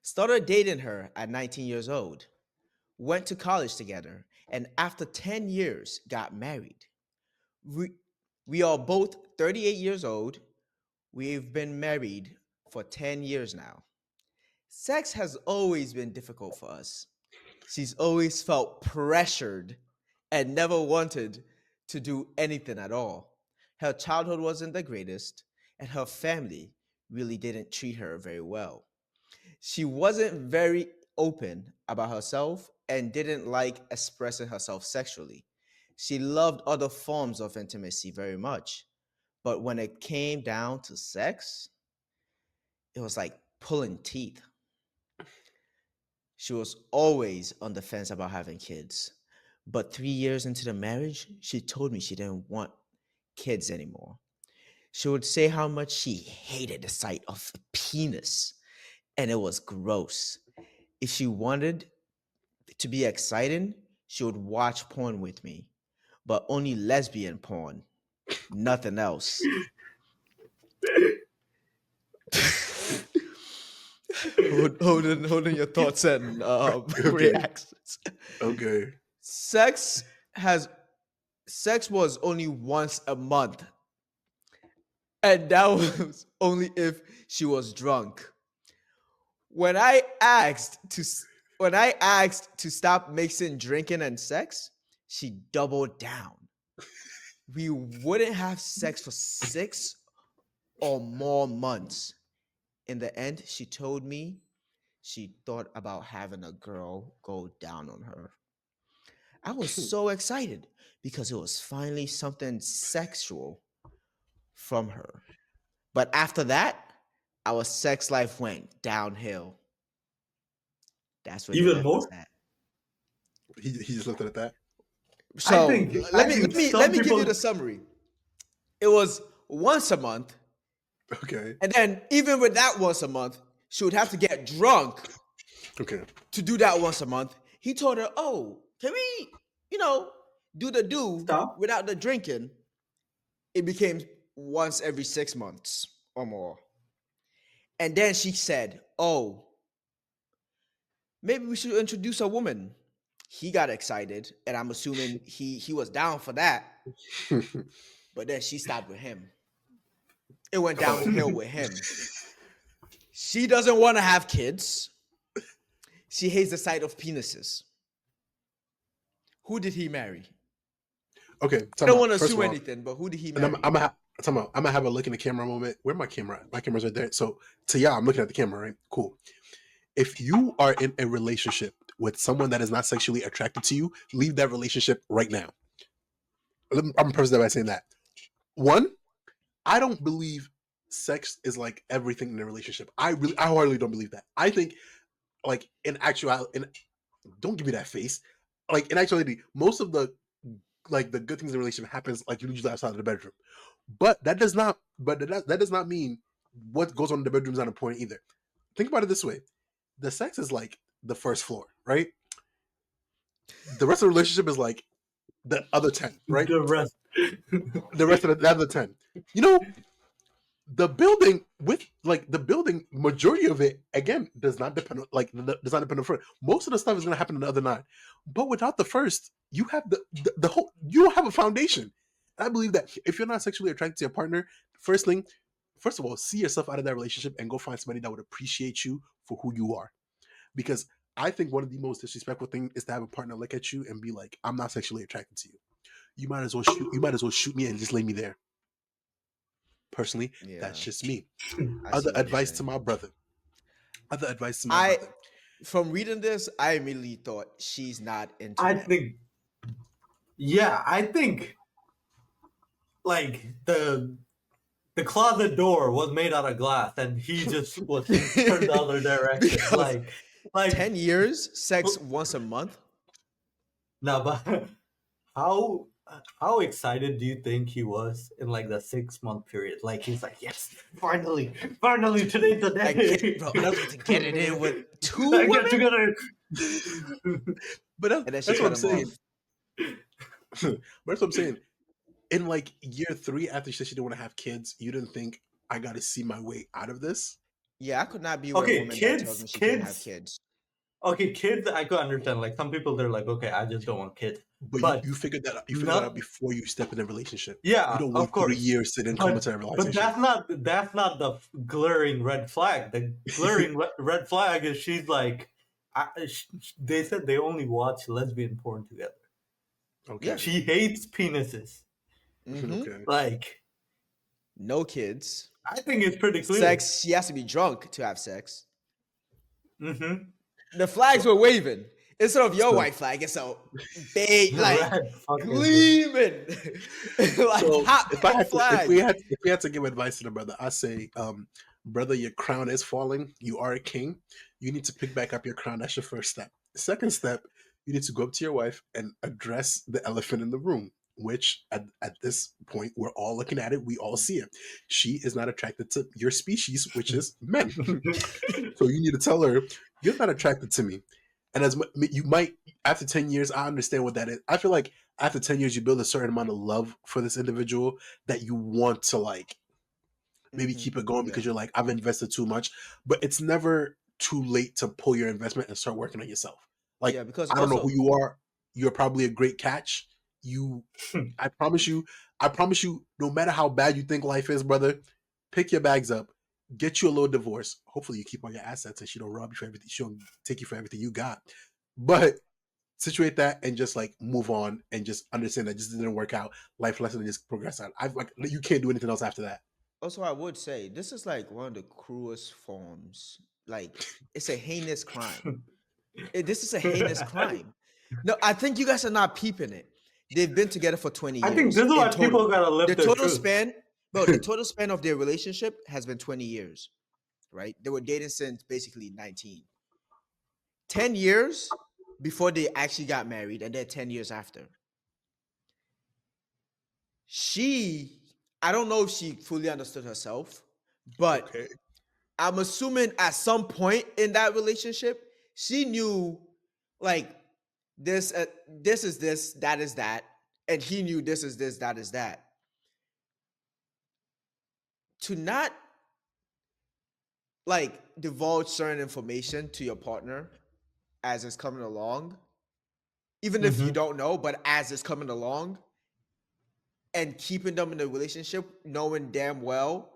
Started dating her at 19 years old. Went to college together. And after 10 years, got married. We, we are both 38 years old. We've been married for 10 years now. Sex has always been difficult for us. She's always felt pressured and never wanted to do anything at all. Her childhood wasn't the greatest, and her family really didn't treat her very well. She wasn't very open about herself and didn't like expressing herself sexually. She loved other forms of intimacy very much, but when it came down to sex, it was like pulling teeth. She was always on the fence about having kids. But 3 years into the marriage, she told me she didn't want kids anymore. She would say how much she hated the sight of a penis and it was gross. If she wanted to be exciting, she would watch porn with me, but only lesbian porn, nothing else. Holding your thoughts and Okay. reactions. Okay. Sex has sex was only once a month, and that was only if she was drunk. When I asked to when I asked to stop mixing drinking and sex, she doubled down. We wouldn't have sex for 6 or more months. In the end, she told me she thought about having a girl go down on her. I was so excited because it was finally something sexual from her. But after that, our sex life went downhill. That's where they Even left us more. at. He just looked at that. So I think let some me give you people. the summary. It was once a month, Okay. and then even with that once a month, she would have to get drunk Okay. to do that once a month. He told her, "Oh, can we, you know, do the do Stop. without the drinking?" It became once every 6 months or more. And then she said, "Oh, maybe we should introduce a woman." He got excited, and I'm assuming he was down for that. But then she stopped with him. It went Oh. downhill with him. She doesn't want to have kids. She hates the sight of penises. Who did he marry? Okay. I Time don't out. want to First of assume all, anything, but who did he and I'm, marry? I'm gonna I'm gonna have a look in the camera moment. Where my camera at? My camera's right there. So to y'all, I'm looking at the camera, right? Cool. If you are in a relationship with someone that is not sexually attracted to you, leave that relationship right now. I'm gonna preface that by saying that. One, I don't believe sex is like everything in a relationship. I hardly don't believe that. I think, like, in actuality, don't give me that face. Like, in actuality, most of the the good things in a relationship happens like usually outside of the bedroom. But that does not mean what goes on in the bedroom is not important either. Think about it this way: the sex is like the first floor, right? The rest of the relationship is like the other 10, right? The rest. The rest of the other 10. You know, the building with like the building majority of it again does not depend on does not depend on first. Most of the stuff is going to happen in the other 9, but without the first you have the whole, you don't have a foundation. I believe that if you're not sexually attracted to your partner, first thing, first of all, see yourself out of that relationship and go find somebody that would appreciate you for who you are. Because I think one of the most disrespectful things is to have a partner look at you and be like, I'm not sexually attracted to you. You might as well shoot me and just lay me there. Personally, Yeah, that's just me. I see Other what you're advice to saying. my brother. Other advice to my I brother. From reading this, I immediately thought she's not into I men. think. Yeah, I think like the closet door was made out of glass, and he just was turned the other direction. Because Like 10 years, sex once a month. no, but how how excited do you think he was in like the 6 month period? Like he's like, yes, finally today's the I get, day. bro. I get to get it in with 2 I get women, together. But and then she that's what cut I'm him saying. off. But that's what I'm saying. In like year 3, after she said she didn't want to have kids, you didn't think I got to see my way out of this. Yeah, I could not be with a Okay, woman that tells me she can't have kids. kids. Okay, kids. I could understand. Like some people, they're like, okay, I just don't want kids. But But you figured that out. You figured that out not. before you step in a relationship. You Yeah, don't of wait 3 course. years to then come into a But realization. that's not the glaring red flag. The glaring red flag is she's like, they said they only watch lesbian porn together. Okay. Yeah. She hates penises. Okay. Like, No kids. I think it's pretty clear. Sex. She has to be drunk to have sex. Mm-hmm. The flags were waving. Instead of your So- white flag, it's a big, like Red fucking- gleaming, like So hot if I had to, flag. if we had to give advice to the brother, I say, brother, your crown is falling. You are a king. You need to pick back up your crown. That's your first step. Second step, you need to go up to your wife and address the elephant in the room, which at this point we're all looking at it. We all see it. She is not attracted to your species, which is men. So you need to tell her you're not attracted to me. And as you might, after 10 years, I understand what that is. I feel like after 10 years, you build a certain amount of love for this individual that you want to like maybe keep it going because you're like, I've invested too much. But it's never too late to pull your investment and start working on yourself. Like, Yeah, because I don't know also- who you are. You're probably a great catch. I promise you, no matter how bad you think life is, brother, pick your bags up, get you a little divorce. Hopefully you keep all your assets and she don't rob you for everything. She don't take you for everything you got. But situate that and just like move on and just understand that just didn't work out. Life lesson and just progress on. You can't do anything else after that. Also, I would say this is like one of the cruelest forms. Like, it's a heinous crime. This is a heinous crime. No, I think you guys are not peeping it. They've been together for 20 years. I think this is why in total. people gotta live The their total truth. span, bro, the total span of their relationship has been 20 years, right? They were dating since basically 19. 10 years before they actually got married, and then 10 years after. I don't know if she fully understood herself, but Okay. I'm assuming at some point in that relationship, she knew like this is this, that is that, and he knew this is this, that is that. To not like divulge certain information to your partner as it's coming along, even if you don't know, but as it's coming along, and keeping them in the relationship, knowing damn well,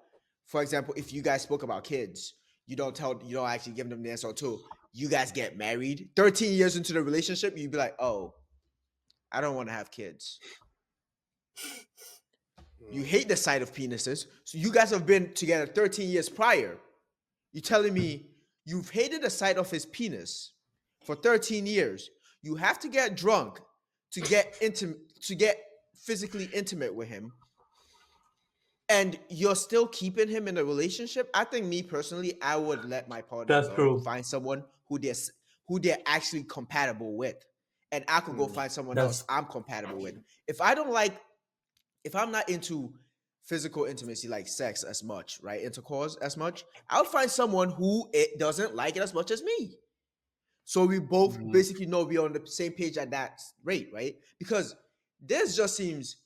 for example, if you guys spoke about kids, you don't actually give them the answer too. You guys get married 13 years into the relationship, you'd be like, oh, I don't want to have kids. You hate the sight of penises. So you guys have been together 13 years prior. You're telling me you've hated the sight of his penis for 13 years. You have to get drunk to get intimate, to get physically intimate with him, and you're still keeping him in a relationship. I think me personally, I would let my partner That's go true. find someone who they're actually compatible with, and I could go find someone That's- else I'm compatible with. If I'm not into physical intimacy like sex as much, right? Intercourse as much, I would find someone who it doesn't like it as much as me. So we both basically know we're on the same page at that rate, right? Because this just seems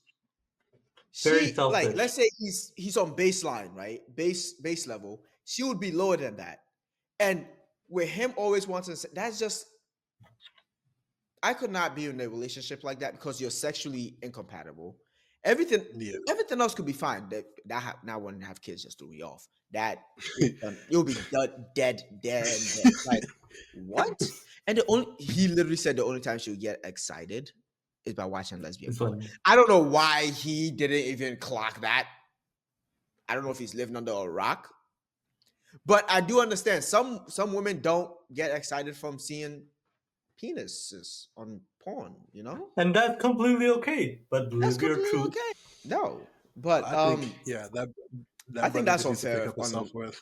Very selfish. like, let's say he's on baseline, right? Base level. She would be lower than that. And with him always wanting to, that's just, I could not be in a relationship like that because you're sexually incompatible. Everything else could be fine. Not wanting to have kids just threw me off. That you'll be dead. Like, what? And he literally said the only time she would get excited is by watching lesbian porn. I don't know why he didn't even clock that. I don't know if he's living under a rock. But I do understand some women don't get excited from seeing penises on porn, you know? And that's completely okay. But That's live your completely truth. okay. No. But I think, that I think brother that's just needs to pick unfair up his on the- self-worth.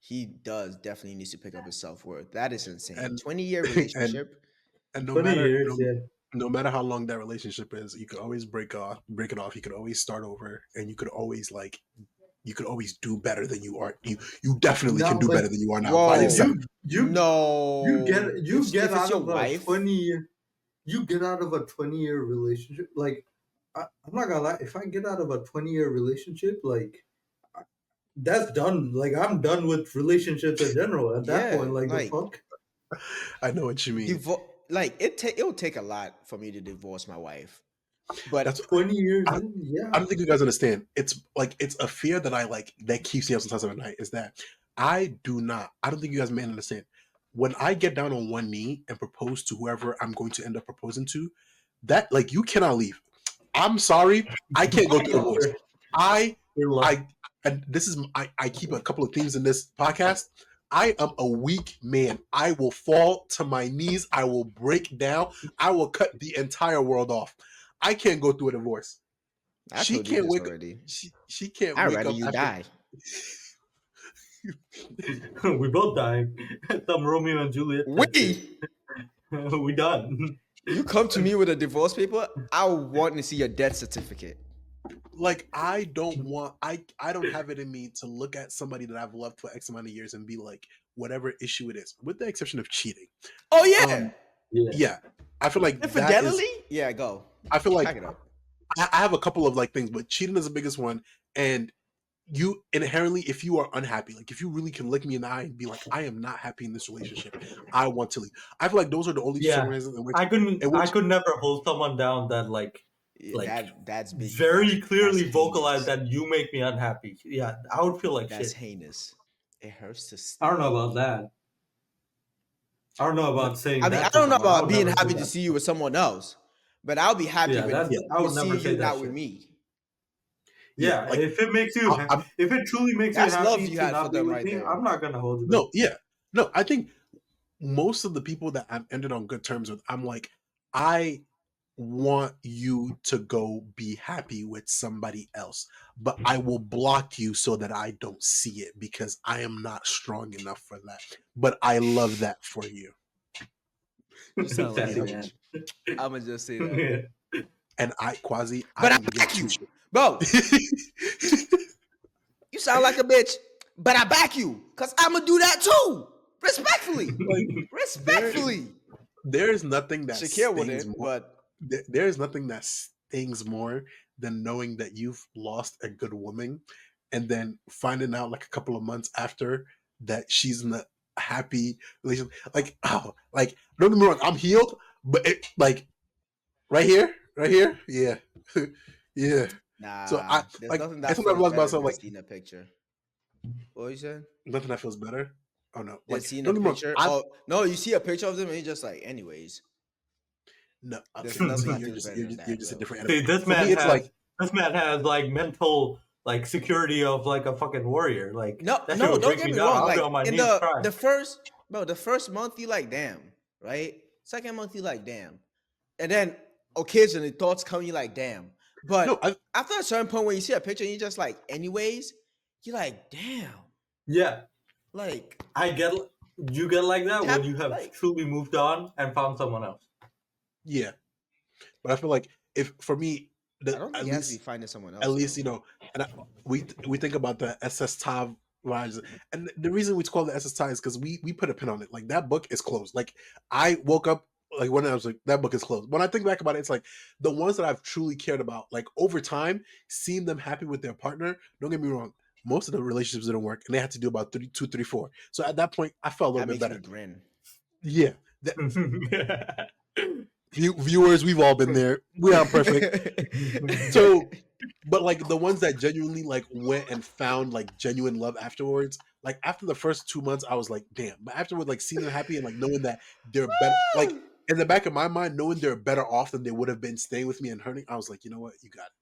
he definitely needs to pick up his self-worth. That is insane. And- 20-year relationship. And no 20 matter years, yeah. no matter how long that relationship is, you could always break it off. You could always start over, and you could always do better than you are. You definitely can do better than you are now by Whoa. yourself. You If get it's out your of wife, a 20-year. You get out of a 20-year relationship. Like I'm not gonna lie. If I get out of a 20-year relationship, like that's done. Like I'm done with relationships in general. At that Yeah, point, like the like fuck. I know what you mean. like it'll take a lot for me to divorce my wife. But That's 20 years I, in, I yeah. don't think you guys understand. It's like it's a fear that I like that keeps me up sometimes at night. Is that I do not. I don't think you guys may understand. When I get down on one knee and propose to whoever I'm going to end up proposing to, that like you cannot leave. I'm sorry, I can't go through divorce. I You're lucky. I and this is I keep a couple of themes in this podcast. I am a weak man. I will fall to my knees. I will break down. I will cut the entire world off. I can't go through a divorce. I She told you can't this wake up. already. She can't I'd wake rather up you after. die. We both dying. Some Romeo and Juliet. Type shit. We done. You come to me with a divorce paper, I want to see your death certificate. Like I don't want. I don't have it in me to look at somebody that I've loved for X amount of years and be like, whatever issue it is, with the exception of cheating. Oh yeah, Yeah. Yeah, I feel like that is. infidelity. Yeah, go. I feel like Pack it up. I have a couple of like things, but cheating is the biggest one. And you inherently, if you are unhappy, like if you really can look me in the eye and be like, I am not happy in this relationship, I want to leave. I feel like those are the only Yeah. circumstances in which, I could never hold someone down that like That's big. very clearly that's vocalize heinous. that you make me unhappy. Yeah, I would feel like That's shit. heinous. It hurts to see. I don't know about that. I don't know about saying I mean, that I to don't know someone. I about would being never say happy to that. see you with someone else, but I'll be happy Yeah, with, I would with never seeing say you that not with shit. me. Yeah, like if it makes you, I'm if it truly makes you That's love happy you to had for not be them with right me, there. I'm not gonna hold you back. no, yeah, no. I think most of the people that I've ended on good terms with, I'm like, I want you to go be happy with somebody else, but I will block you so that I don't see it because I am not strong enough for that. But I love that for you. You sound like a Sassy Yep. man. bitch. I'ma just say that. And I quasi, I But I don't give back two you, bro. You sound like a bitch, but I back you, cause I'ma do that too. Respectfully, like there, respectfully. there is nothing that Shakir stings wouldn't, more. but There is nothing that stings more than knowing that you've lost a good woman, and then finding out like a couple of months after that she's in a happy relationship. Like, oh, like don't get me wrong, I'm healed, but it like right here, yeah, yeah. So nah. I There's like, nothing and that sometimes I feels realize better myself than like seeing a picture. What you said? nothing that feels better. Oh no, Than like seeing a don't get me wrong, picture. I Oh no, you see a picture of them and you're just like, anyways. no. There's See, nothing that you're feels just better than you're that, just a bro. different See, animal. For me, it's like this man has like mental like security of like a fucking warrior. Like No, that shit no, would don't break get me me down. wrong. I'll be Like on my in knees crying. the first month you like damn, right? Second month you like damn, and then occasionally thoughts come you like damn. no, But after a certain point when you see a picture and you just like anyways, you're like damn, Yeah, like you get like that when you have like truly moved on and found someone else. yeah. But I feel like if for me, I don't think at it has to be least finding someone at else least though. you know, and we think about the SS Tav rise, and the reason we call it SS Tav is because we put a pin on it. Like that book is closed. Like I woke up like when I was like that book is closed. When I think back about it, it's like the ones that I've truly cared about. Like over time, seeing them happy with their partner. Don't get me wrong. Most of the relationships didn't work, and they had to do about 32, 34. So at that point, I felt a little That bit makes me better. grin. Yeah, viewers, we've all been there. We aren't perfect. So, but like the ones that genuinely like went and found like genuine love afterwards, like after the first 2 months, I was like, damn. But afterwards, like seeing them happy and like knowing that they're better, like in the back of my mind, knowing they're better off than they would have been staying with me and hurting, I was like, you know what, you got it.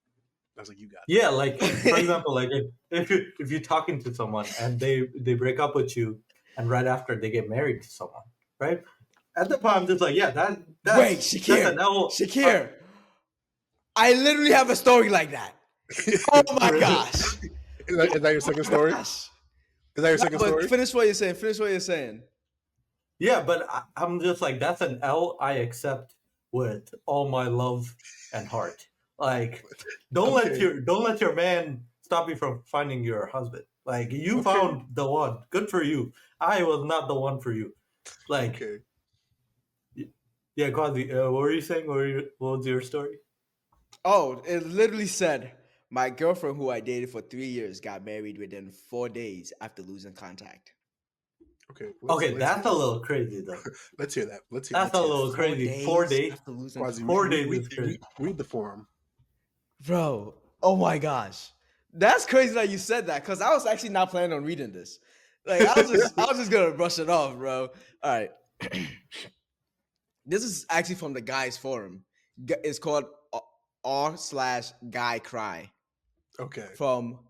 I was like, you got it. Yeah, like for example, like if you're talking to someone and they break up with you, and right after they get married to someone, right? At the point, I'm just like, yeah, Wait, that's an L. Shakir. I literally have a story like that. Oh my gosh. Is that your second story? Gosh. Is that your No, second but story? finish what you're saying. Finish what you're saying. Yeah, but I'm just like, that's an L I accept with all my love and heart. Like, don't let your man stop you from finding your husband. Like, you Okay. found the one. Good for you. I was not the one for you. Like, Okay. yeah, Quasi, what were you saying? What was your story? Oh, it literally said my girlfriend who I dated for 3 years got married within 4 days after losing contact. Okay, Okay, that's a little crazy though. let's hear that. Let's hear. That's Let's a hear little that. 4 days crazy. 4 days. after losing Quasi, contact. 4 days is crazy. read the forum. Bro, oh my gosh. That's crazy that you said that because I was actually not planning on reading this. Like I was just gonna brush it off, bro. All right. This is actually from the guys forum. It's called r/guy cry Okay. from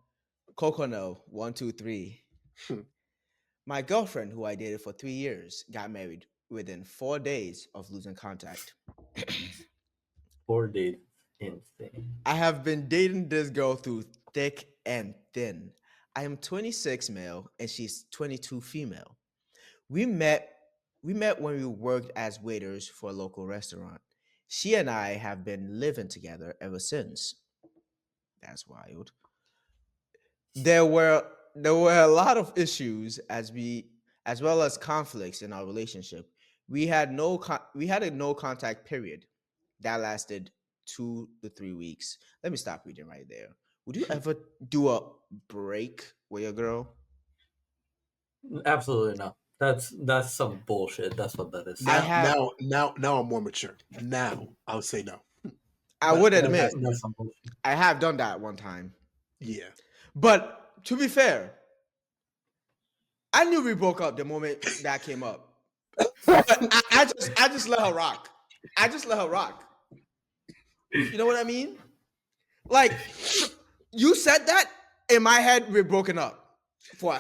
Cocono123. My girlfriend, who I dated for 3 years, got married within 4 days of losing contact. 4 days, insane. I have been dating this girl through thick and thin. I am 26 male and she's 22 female. We met we met when we worked as waiters for a local restaurant. She and I have been living together ever since. That's wild. There were a lot of issues as well as conflicts in our relationship. We had a no contact period that lasted 2 to 3 weeks. Let me stop reading right there. Would you ever do a break with your girl? Absolutely not. That's some bullshit. That's what that is. I Now, have now, now, now, I'm more mature. Now, I would say no. I But would That's admit that's some bullshit. I have done that one time. yeah, But to be fair, I knew we broke up the moment that came up. But I just let her rock. I just let her rock. You know what I mean? Like you said that in my head, we're broken up. For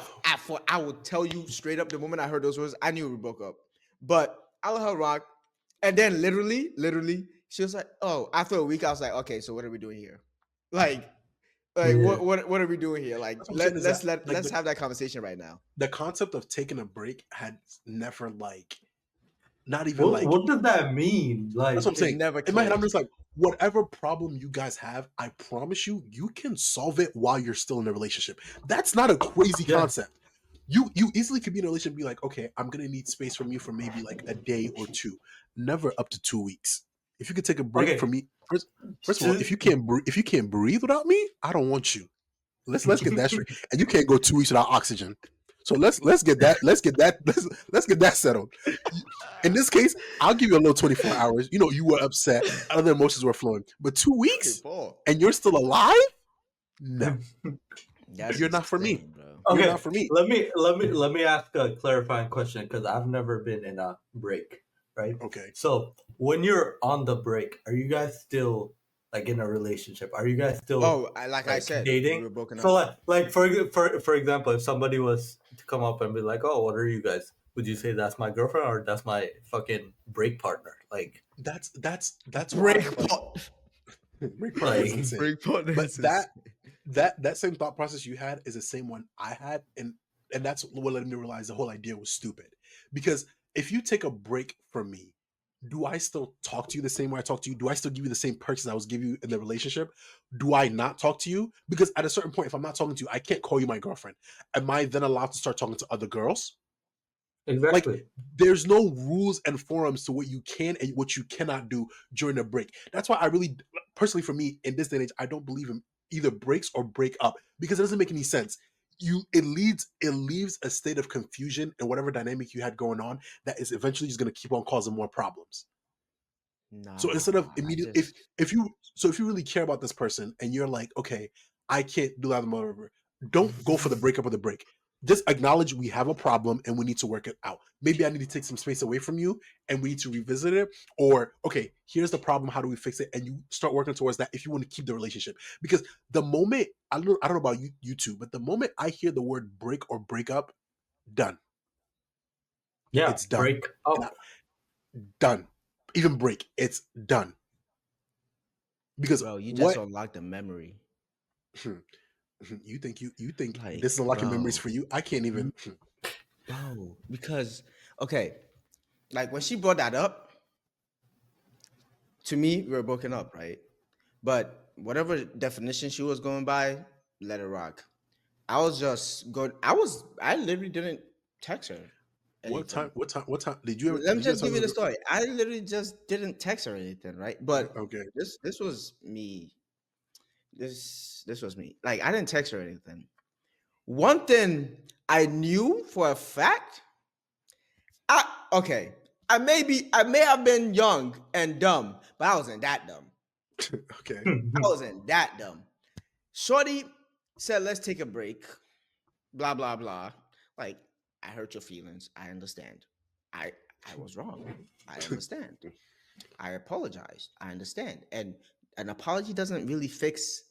I would tell you straight up the moment I heard those words, I knew we broke up. But I let her rock, and then literally, she was like, "Oh." After a week, I was like, "Okay, so what are we doing here? Like, Yeah. what are we doing here? Like, that's what I'm saying. Is that like let's have that conversation right now." the concept of taking a break had never like, not even What like. what does that mean? That's Like, what I'm It saying. never In my head, I'm clicked. just like, whatever problem you guys have, I promise you, you can solve it while you're still in a relationship. That's not a crazy yeah. concept. You easily could be in a relationship and be like, okay, I'm gonna need space from you for maybe like a day or two, never up to 2 weeks. If you could take a break Okay. from me, first of all, To- if you can't breathe without me, I don't want you. Let's get that straight. And you can't go 2 weeks without oxygen. So let's get that let's get that settled. In this case, I'll give you a little 24 hours. You know, you were upset, other emotions were flowing, but 2 weeks Paul. and you're still alive? No, That's you're not for me. insane, bro. You're okay. not for me. Let me ask a clarifying question because I've never been in a break, right? Okay. So when you're on the break, are you guys still like in a relationship? Are you guys still Oh, like I like said, we dating? were broken So up. like for example, if somebody was to come up and be like, "Oh, what are you guys?" Would you say that's my girlfriend or that's my fucking break partner? That's why like Breakpoint. break partner is Like insane. Breakpoint But is insane. that same thought process you had is the same one I had, and that's what led me to realize the whole idea was stupid. Because if you take a break from me, do I still talk to you the same way I talk to you? Do I still give you the same perks that I was giving you in the relationship? Do I not talk to you? Because at a certain point, if I'm not talking to you, I can't call you my girlfriend. Am I then allowed to start talking to other girls? Like, exactly. there's no rules and forums to what you can and what you cannot do during a break. That's why I really, personally, for me in this day and age, I don't believe in either breaks or break up because it doesn't make any sense. It leaves a state of confusion and whatever dynamic you had going on that is eventually just going to keep on causing more problems. So instead of Nah, I immediate, just if you really care about this person and you're like, okay, I can't do that, whatever, don't go for the breakup of the break. Just acknowledge we have a problem and we need to work it out. Maybe I need to take some space away from you and we need to revisit it. Or okay, here's the problem. How do we fix it? And you start working towards that if you want to keep the relationship. Because the moment I don't know about you two, but the moment I hear the word break or breakup, done. Yeah, It's done. break And up. done. Even break, it's done. Because bro, you just what unlocked the memory. you think Like, this is unlocking memories bro, for you? I can't even. bro, because okay, like when she brought that up to me, we were broken up, right? But whatever definition she was going by, let it rock. I was just good. I literally didn't text her What anything. time? What time? What time? Did you ever? Let me Did you ever just tell give you your the story. I literally just didn't text her or anything, right? But Okay. this was me. This was me. Like I didn't text her or anything. One thing I knew for a fact. Okay. I may have been young and dumb, but I wasn't that dumb. Okay. I wasn't that dumb. Shorty said, "Let's take a break." Blah blah blah. Like I hurt your feelings. I understand. I I was wrong. I understand. I apologize. I understand. And an apology doesn't really fix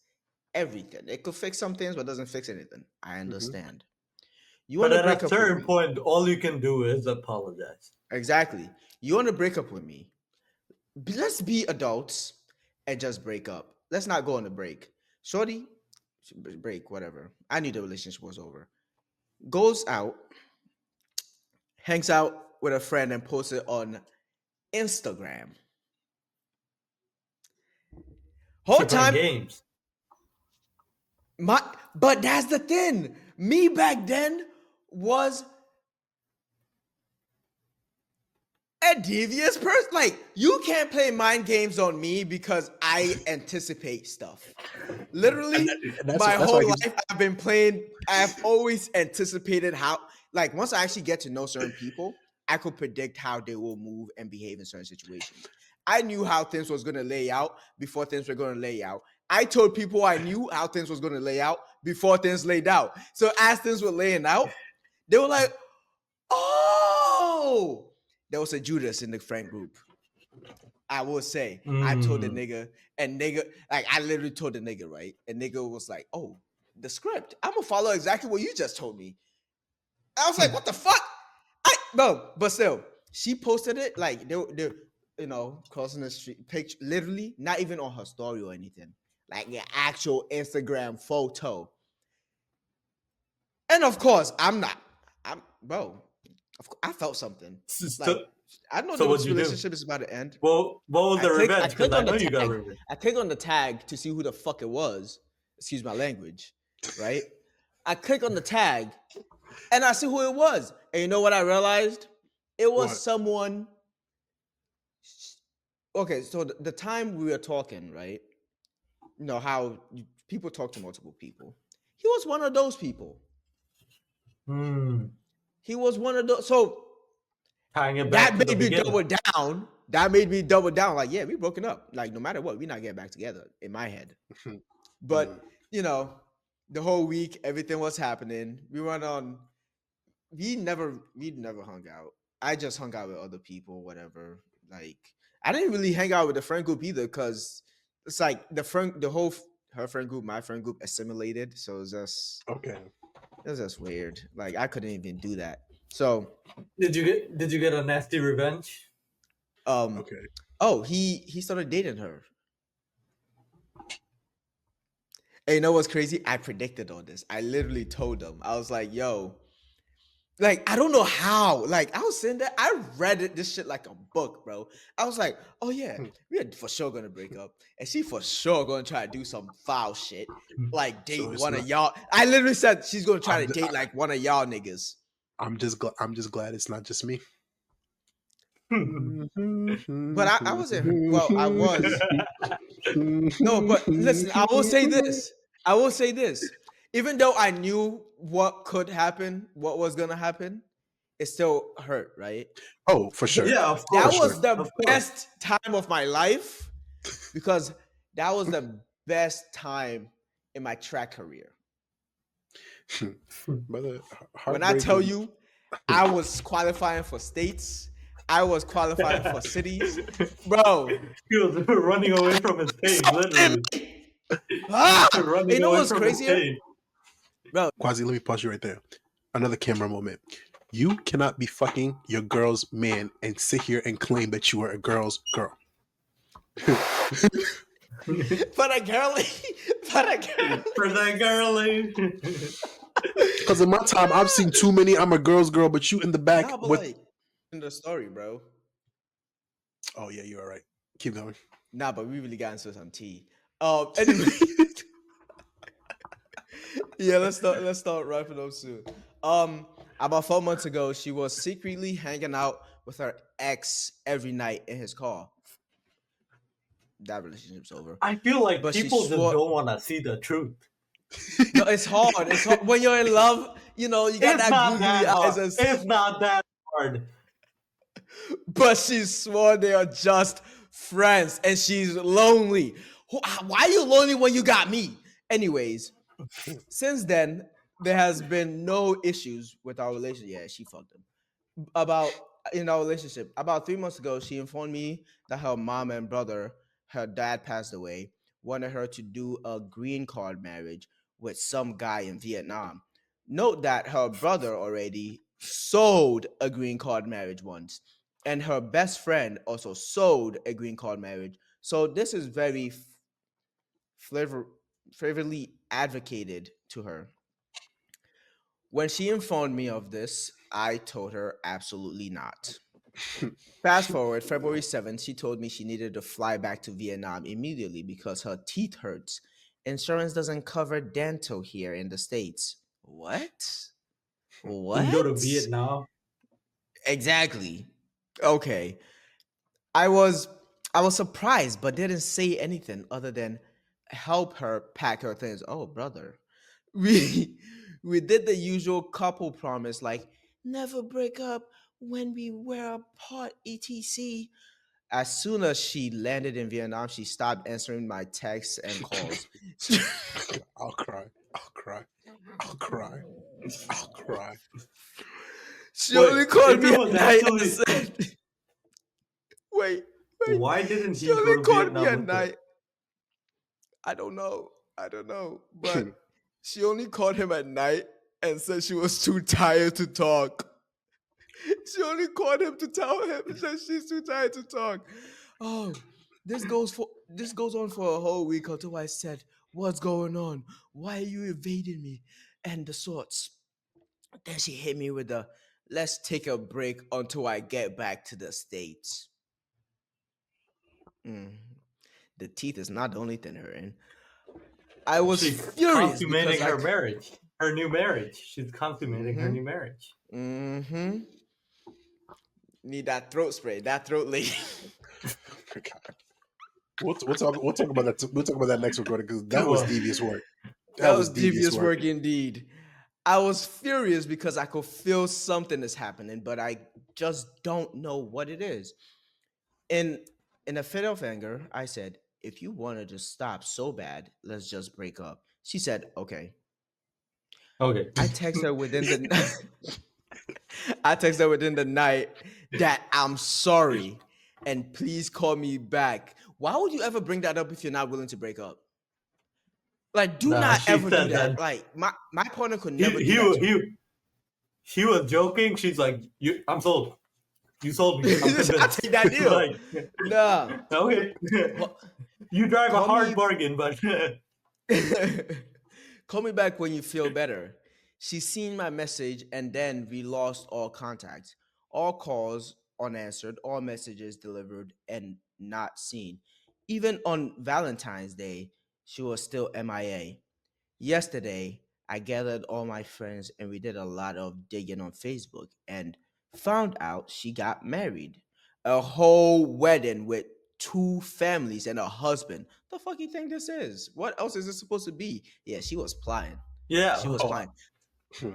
everything. It could fix some things, but doesn't fix anything. I Hmm. understand. You But want to at break a up with certain me? point, all you can do is apologize. Exactly. You want to break up with me? Let's be adults and just break up. Let's not go on a break. Shorty, break, whatever. I knew the relationship was over. Goes out, hangs out with a friend, and posts it on Instagram. Whole She playing time, games. my but that's the thing. Me back then was a devious person. Like, you can't play mind games on me because I anticipate stuff. Literally, And that's my that's why I whole keep. life I've been playing, I've always anticipated how, like, once I actually get to know certain people, I could predict how they will move and behave in certain situations. I knew how things was gonna lay out before things were gonna lay out. I told people I knew how things was gonna lay out before things laid out. So as things were laying out, they were like, "Oh, there was a Judas in the friend group." I will say, I told the Mm. nigga, and nigga, like I literally told the nigga, right? And nigga was like, "Oh, the script. I'm gonna follow exactly what you just told me." I was like, "What the fuck?" No, but still, she posted it like they crossing the street, picture, literally, not even on her story or anything, like the actual Instagram photo. And of course, I'm not. I'm bro. I felt something. Like So, I know so the what'd you do? relationship is about to end. Well, what was the I revenge? Because click I on the know you got tag. revenge. I click on the tag to see who the fuck it was. Excuse my language, right? I click on the tag and I see who it was. And you know what I realized? It was What? someone. Okay, so the time we were talking, right? You know how people talk to multiple people. He was one of those people. Hmm. He was one of those. So Tying it back that to the made me beginning. double down. That made me double down. Like, yeah, we broken up. Like, no matter what, we not getting back together in my head. Mm. But you know, the whole week, everything was happening. We went on. We never hung out. I just hung out with other people, whatever. Like, I didn't really hang out with the friend group either, because it's like her friend group, my friend group assimilated. So Okay. it was just weird. Like, I couldn't even do that. So, Did you get a nasty revenge? um, Okay. oh, he started dating her. And you know what's crazy? I predicted all this. I literally told them. I was like, "Yo, like, I don't know how." Like, I was sitting there, I read this shit like a book, bro. I was like, "Oh yeah, Hmm. we are for sure gonna break up, and she for sure gonna try to do some foul shit, like So date it's one of not. y'all." I literally said she's gonna try I'm. to date like one of y'all niggas. I'm just glad it's not just me. But I wasn't. Well, I was. No, but listen, I will say this. I will say this. Even though I knew what could happen, what was gonna happen, it still hurt, right? Oh, for sure. Yeah, of For That course. sure. was the Of course. best time of my life because that was the best time in my track career. Brother, When I heartbreak tell when you, I was qualifying for states, I was qualifying for cities, bro. He was running away from his pain, literally. Ah! You Running know away what's from his crazier, pain. bro? Quasi, let me pause you right there. Another camera moment. You cannot be fucking your girl's man and sit here and claim that you are a girl's girl. For a girly, for a girly. For that girly. Because in my time, I've seen too many. I'm a girl's girl, but you in the back Nah, but with. like in the story, bro. Oh yeah, you're all right. Keep going. Nah, but we really got into some tea. Anyway, yeah, let's start wrapping up soon. About 4 months ago, she was secretly hanging out with her ex every night in his car. That relationship's over. I feel like But she people just swore. don't want to see the truth. No, it's hard. It's hard when you're in love. You got It's that not googly that eyes, hard. and It's not that hard. but she swore they are just friends, and she's lonely. Why are you lonely when you got me? Anyways, since then there has been no issues with our relationship. Yeah, she fucked him. About in our relationship. About 3 months ago, she informed me that her mom and brother, her dad passed away, wanted her to do a green card marriage with some guy in Vietnam. Note that her brother already sold a green card marriage once, and her best friend also sold a green card marriage. So this is very flavor favorably advocated to her. When she informed me of this, I told her absolutely not. Fast forward February 7th, she told me she needed to fly back to Vietnam immediately because her teeth hurts. Insurance doesn't cover dental here in the States. What? To go to What? Vietnam. Exactly. Okay. I was I was surprised but didn't say anything other than help her pack her things. Oh, brother. We we did the usual couple promise like never break up when we were apart etc. As soon as she landed in Vietnam, she stopped answering my texts and calls. I'll cry. I'll cry. I'll cry. I'll cry. She Wait, only called if me it at was night and actually, said, wait, wait. why didn't She he go only to called me Vietnam at with her? night. I don't know. I don't know. But she only called him at night and said she was too tired to talk. She only called him to tell him that she's too tired to talk. Oh, this goes on for a whole week until I said, "What's going on? Why are you evading me?" And the sorts. Then she hit me with the, "Let's take a break until I get back to the States." Mm, the teeth is not the only thing hurting. I was She's furious because consummating her marriage, her new marriage. She's consummating her Mm-hmm. new marriage. Mm-hmm. Need that throat spray, that throat lady. Oh my God. We'll talk about that. We'll talk about that next recording because that Come was on. devious work. That That was was devious devious work. work indeed. I was furious because I could feel something is happening, but I just don't know what it is. In in a fit of anger, I said, "If you want to just stop so bad, let's just break up." She said, "Okay." Okay. I text her within the I text her within the night that I'm sorry and please call me back. Why would you ever bring that up if you're not willing to break up? Like, do Nah, not she ever do said that. that Like, my partner could he never do that he to me. he was joking. She's like, I'm sold. You sold me. I'm I'll convinced." take that deal. Like, Nah. okay, Call, you drive a call hard me bargain, but call me back when you feel better. She seen my message and then we lost all contact. All calls unanswered, all messages delivered and not seen. Even on Valentine's Day, she was still MIA. Yesterday, I gathered all my friends and we did a lot of digging on Facebook and found out she got married. A whole wedding with two families and a husband. The fuck you think this is? What else is this supposed to be? Yeah, she was plying. She yeah. was Oh, plying.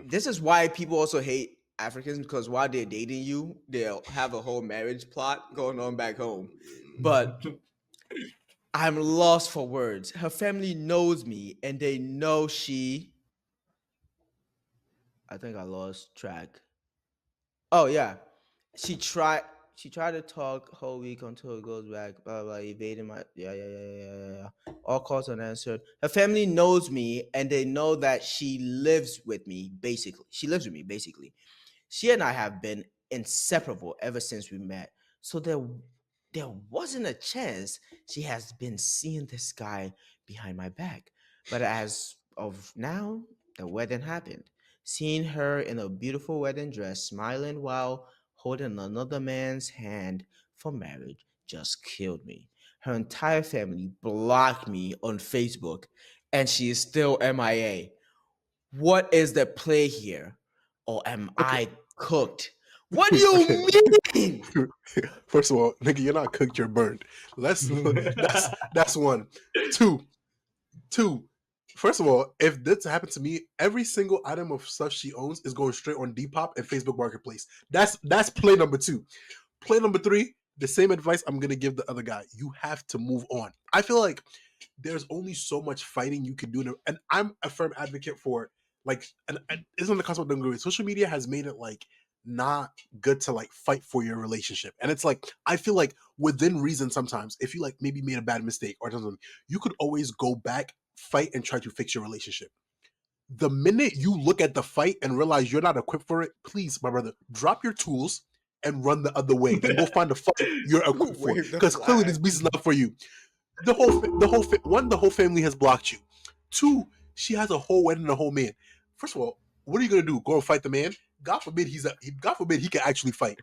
This is why people also hate Africans because while they're dating you, they'll have a whole marriage plot going on back home. But I'm lost for words. Her family knows me and they know I think I lost track. Oh yeah, she tried. She tried to talk whole week until it goes back. Blah blah. Evading my yeah. All calls unanswered. Her family knows me, and they know that she lives with me. Basically, she lives with me. Basically, she and I have been inseparable ever since we met. So there wasn't a chance she has been seeing this guy behind my back. But as of now, the wedding happened. Seeing her in a beautiful wedding dress, smiling while holding another man's hand for marriage, just killed me. Her entire family blocked me on Facebook, and she is still MIA. What is the play here? or am Okay. I cooked? What do you mean? First of all, nigga, you're not cooked, you're burned. That's one. Two. First of all, if this happened to me, every single item of stuff she owns is going straight on Depop and Facebook Marketplace. That's play number two. Play number three, the same advice I'm gonna give the other guy. You have to move on. I feel like there's only so much fighting you can do, and I'm a firm advocate for like, and isn't the concept of agree? Social media has made it like not good to like fight for your relationship, and it's like I feel like within reason sometimes if you like maybe made a bad mistake or something, you could always go back, fight, and try to fix your relationship. The minute you look at the fight and realize you're not equipped for it, please, my brother, drop your tools and run the other way and go find a fight you're equipped for. Wave the Because clearly flag. this beast is not for you. The whole family has blocked you. Two, she has a whole wedding and a whole man. First of all, what are you gonna do? Go and fight the man? God forbid God forbid he can actually fight.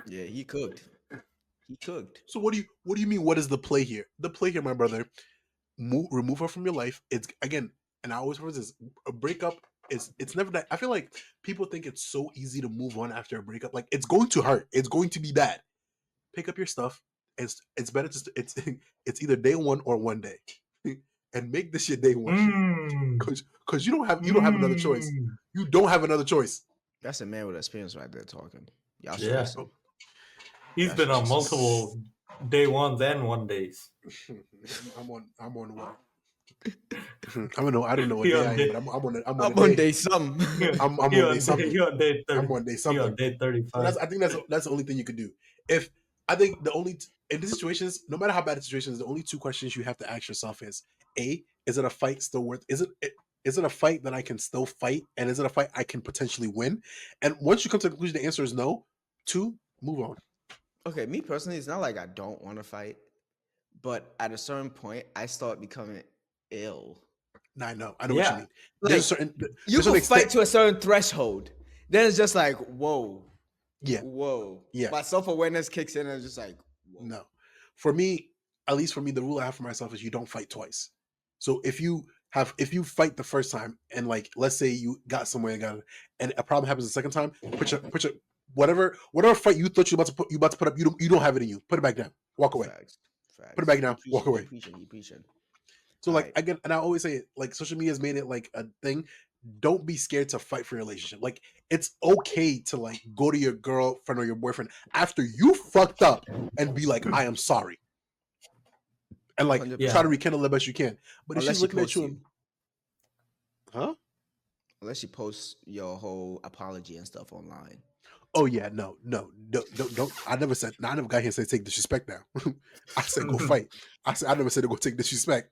Yeah, he cooked. He cooked. So what do you mean? What is the play here? The play here, my brother, remove her from your life. It's again, and I always remember this: a breakup is it's never that. I feel like people think it's so easy to move on after a breakup. Like it's going to hurt. It's going to be bad. Pick up your stuff. It's better to it's either day one or one day, and make this your day one because you don't have another choice. You don't have another choice. That's a man with experience right there talking. Y'all should Yeah. listen. He's been on multiple day ones and one days. I'm on what? I don't know. I don't know what day I am, but I'm on One day. day something. I'm on day something. He on day 30. I'm on day He something. on day 35. I think that's the only thing you could do. If I think the only in these situations, no matter how bad the situation is, the only two questions you have to ask yourself is: A, is it a fight still worth? Is it a fight that I can still fight, and is it a fight I can potentially win? And once you come to the conclusion, the answer is no. Two, move on. Okay, me personally, it's not like I don't want to fight, but at a certain point, I start becoming ill. Nah, I know what you Yeah. mean. Like, There's a certain You there's an can extent. fight to a certain threshold. Then it's just like, whoa, Yeah, whoa. Yeah. My self-awareness kicks in and it's just like, whoa. no. For me, at least for me, the rule I have for myself is you don't fight twice. So if you fight the first time and like let's say you got somewhere and a problem happens the second time, put your whatever fight you thought you about to put up, you don't have it in you. Put it back down. Walk away. Facts. Put it back down. Walk away. You preaching. So like Alright. again, and I always say it, like social media has made it like a thing. Don't be scared to fight for your relationship. Like it's okay to like go to your girlfriend or your boyfriend after you fucked up and be like, I am sorry. And like 100%. try to rekindle the best you can. But if Unless she's she looking at posts you, you. and, huh? Unless you post your whole apology and stuff online. Oh yeah, no. Don't. I never got here and said take disrespect down. I said go fight. I never said to go take disrespect.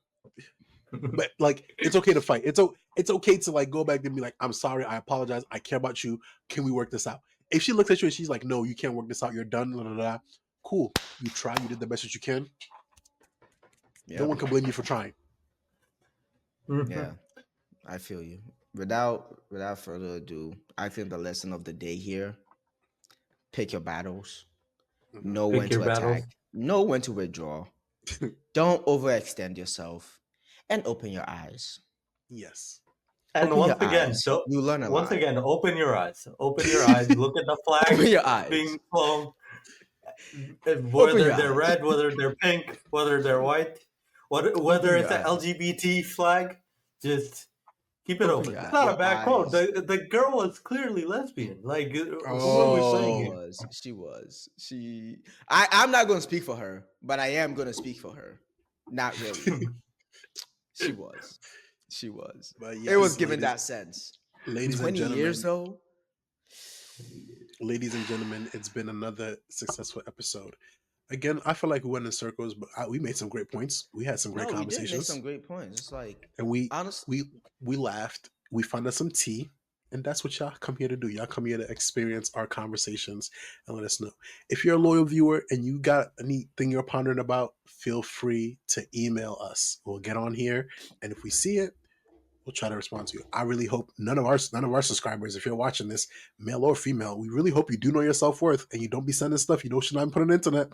But like it's okay to fight. It's okay to like go back and be like, I'm sorry, I apologize, I care about you. Can we work this out? If she looks at you and she's like, no, you can't work this out, you're done, blah, blah, blah. Cool. You try, you did the best that you can. Yep. No one can blame you for trying. Yeah, I feel you. Without further ado, I think the lesson of the day here: pick your battles, know Pick when your to battles. attack, know when to withdraw. Don't overextend yourself, and open your eyes. Yes. And Open once your again, eyes. don't, You learn a once lot. again, open your eyes. Open your eyes. Look at the Open flags your eyes. being flown. Open Whether your they're eyes. red, whether they're pink, whether they're white, whether it's your an eyes. LGBT flag, just keep it Open open. your It's not a eyes. bad quote. The girl was clearly lesbian. Like, what are we saying here? She was. I'm not gonna speak for her, but I am gonna speak for her. Not really. She was. But It was yes, given that sense. ladies and 20 gentlemen, years though. ladies and gentlemen, it's been another successful episode. Again, I feel like we went in circles, but we made some great points. We had some great No, we did make conversations, some great points. It's like, and we honestly, we laughed. We found out some tea, and that's what y'all come here to do. Y'all come here to experience our conversations and let us know. If you're a loyal viewer and you got anything you're pondering about, feel free to email us. We'll get on here, and if we see it, we'll try to respond to you. I really hope none of our subscribers, if you're watching this, male or female, we really hope you do know your self-worth and you don't be sending stuff you know should not put on the internet.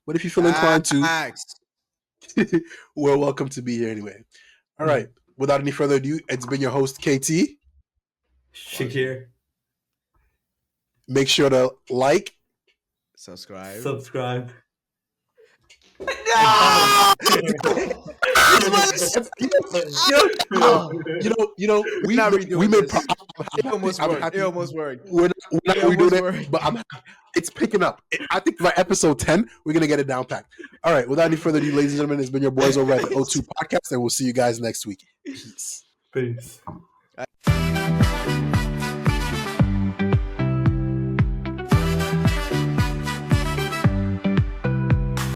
But if you feel inclined to, facts. we're welcome to be here anyway. All right. Without any further ado, it's been your host, KT. Shakir. Make sure to like. Subscribe. Subscribe. We not made redoing this. It I'm almost happy- I'm worked. happy. It almost worked. We're not It almost redoing worked. it, but I'm happy. It's picking up. I think by episode 10, we're gonna get it down packed. All right. Without any further ado, ladies and gentlemen, it's been your boys over at the O2 Podcast, and we'll see you guys next week. Peace. Peace.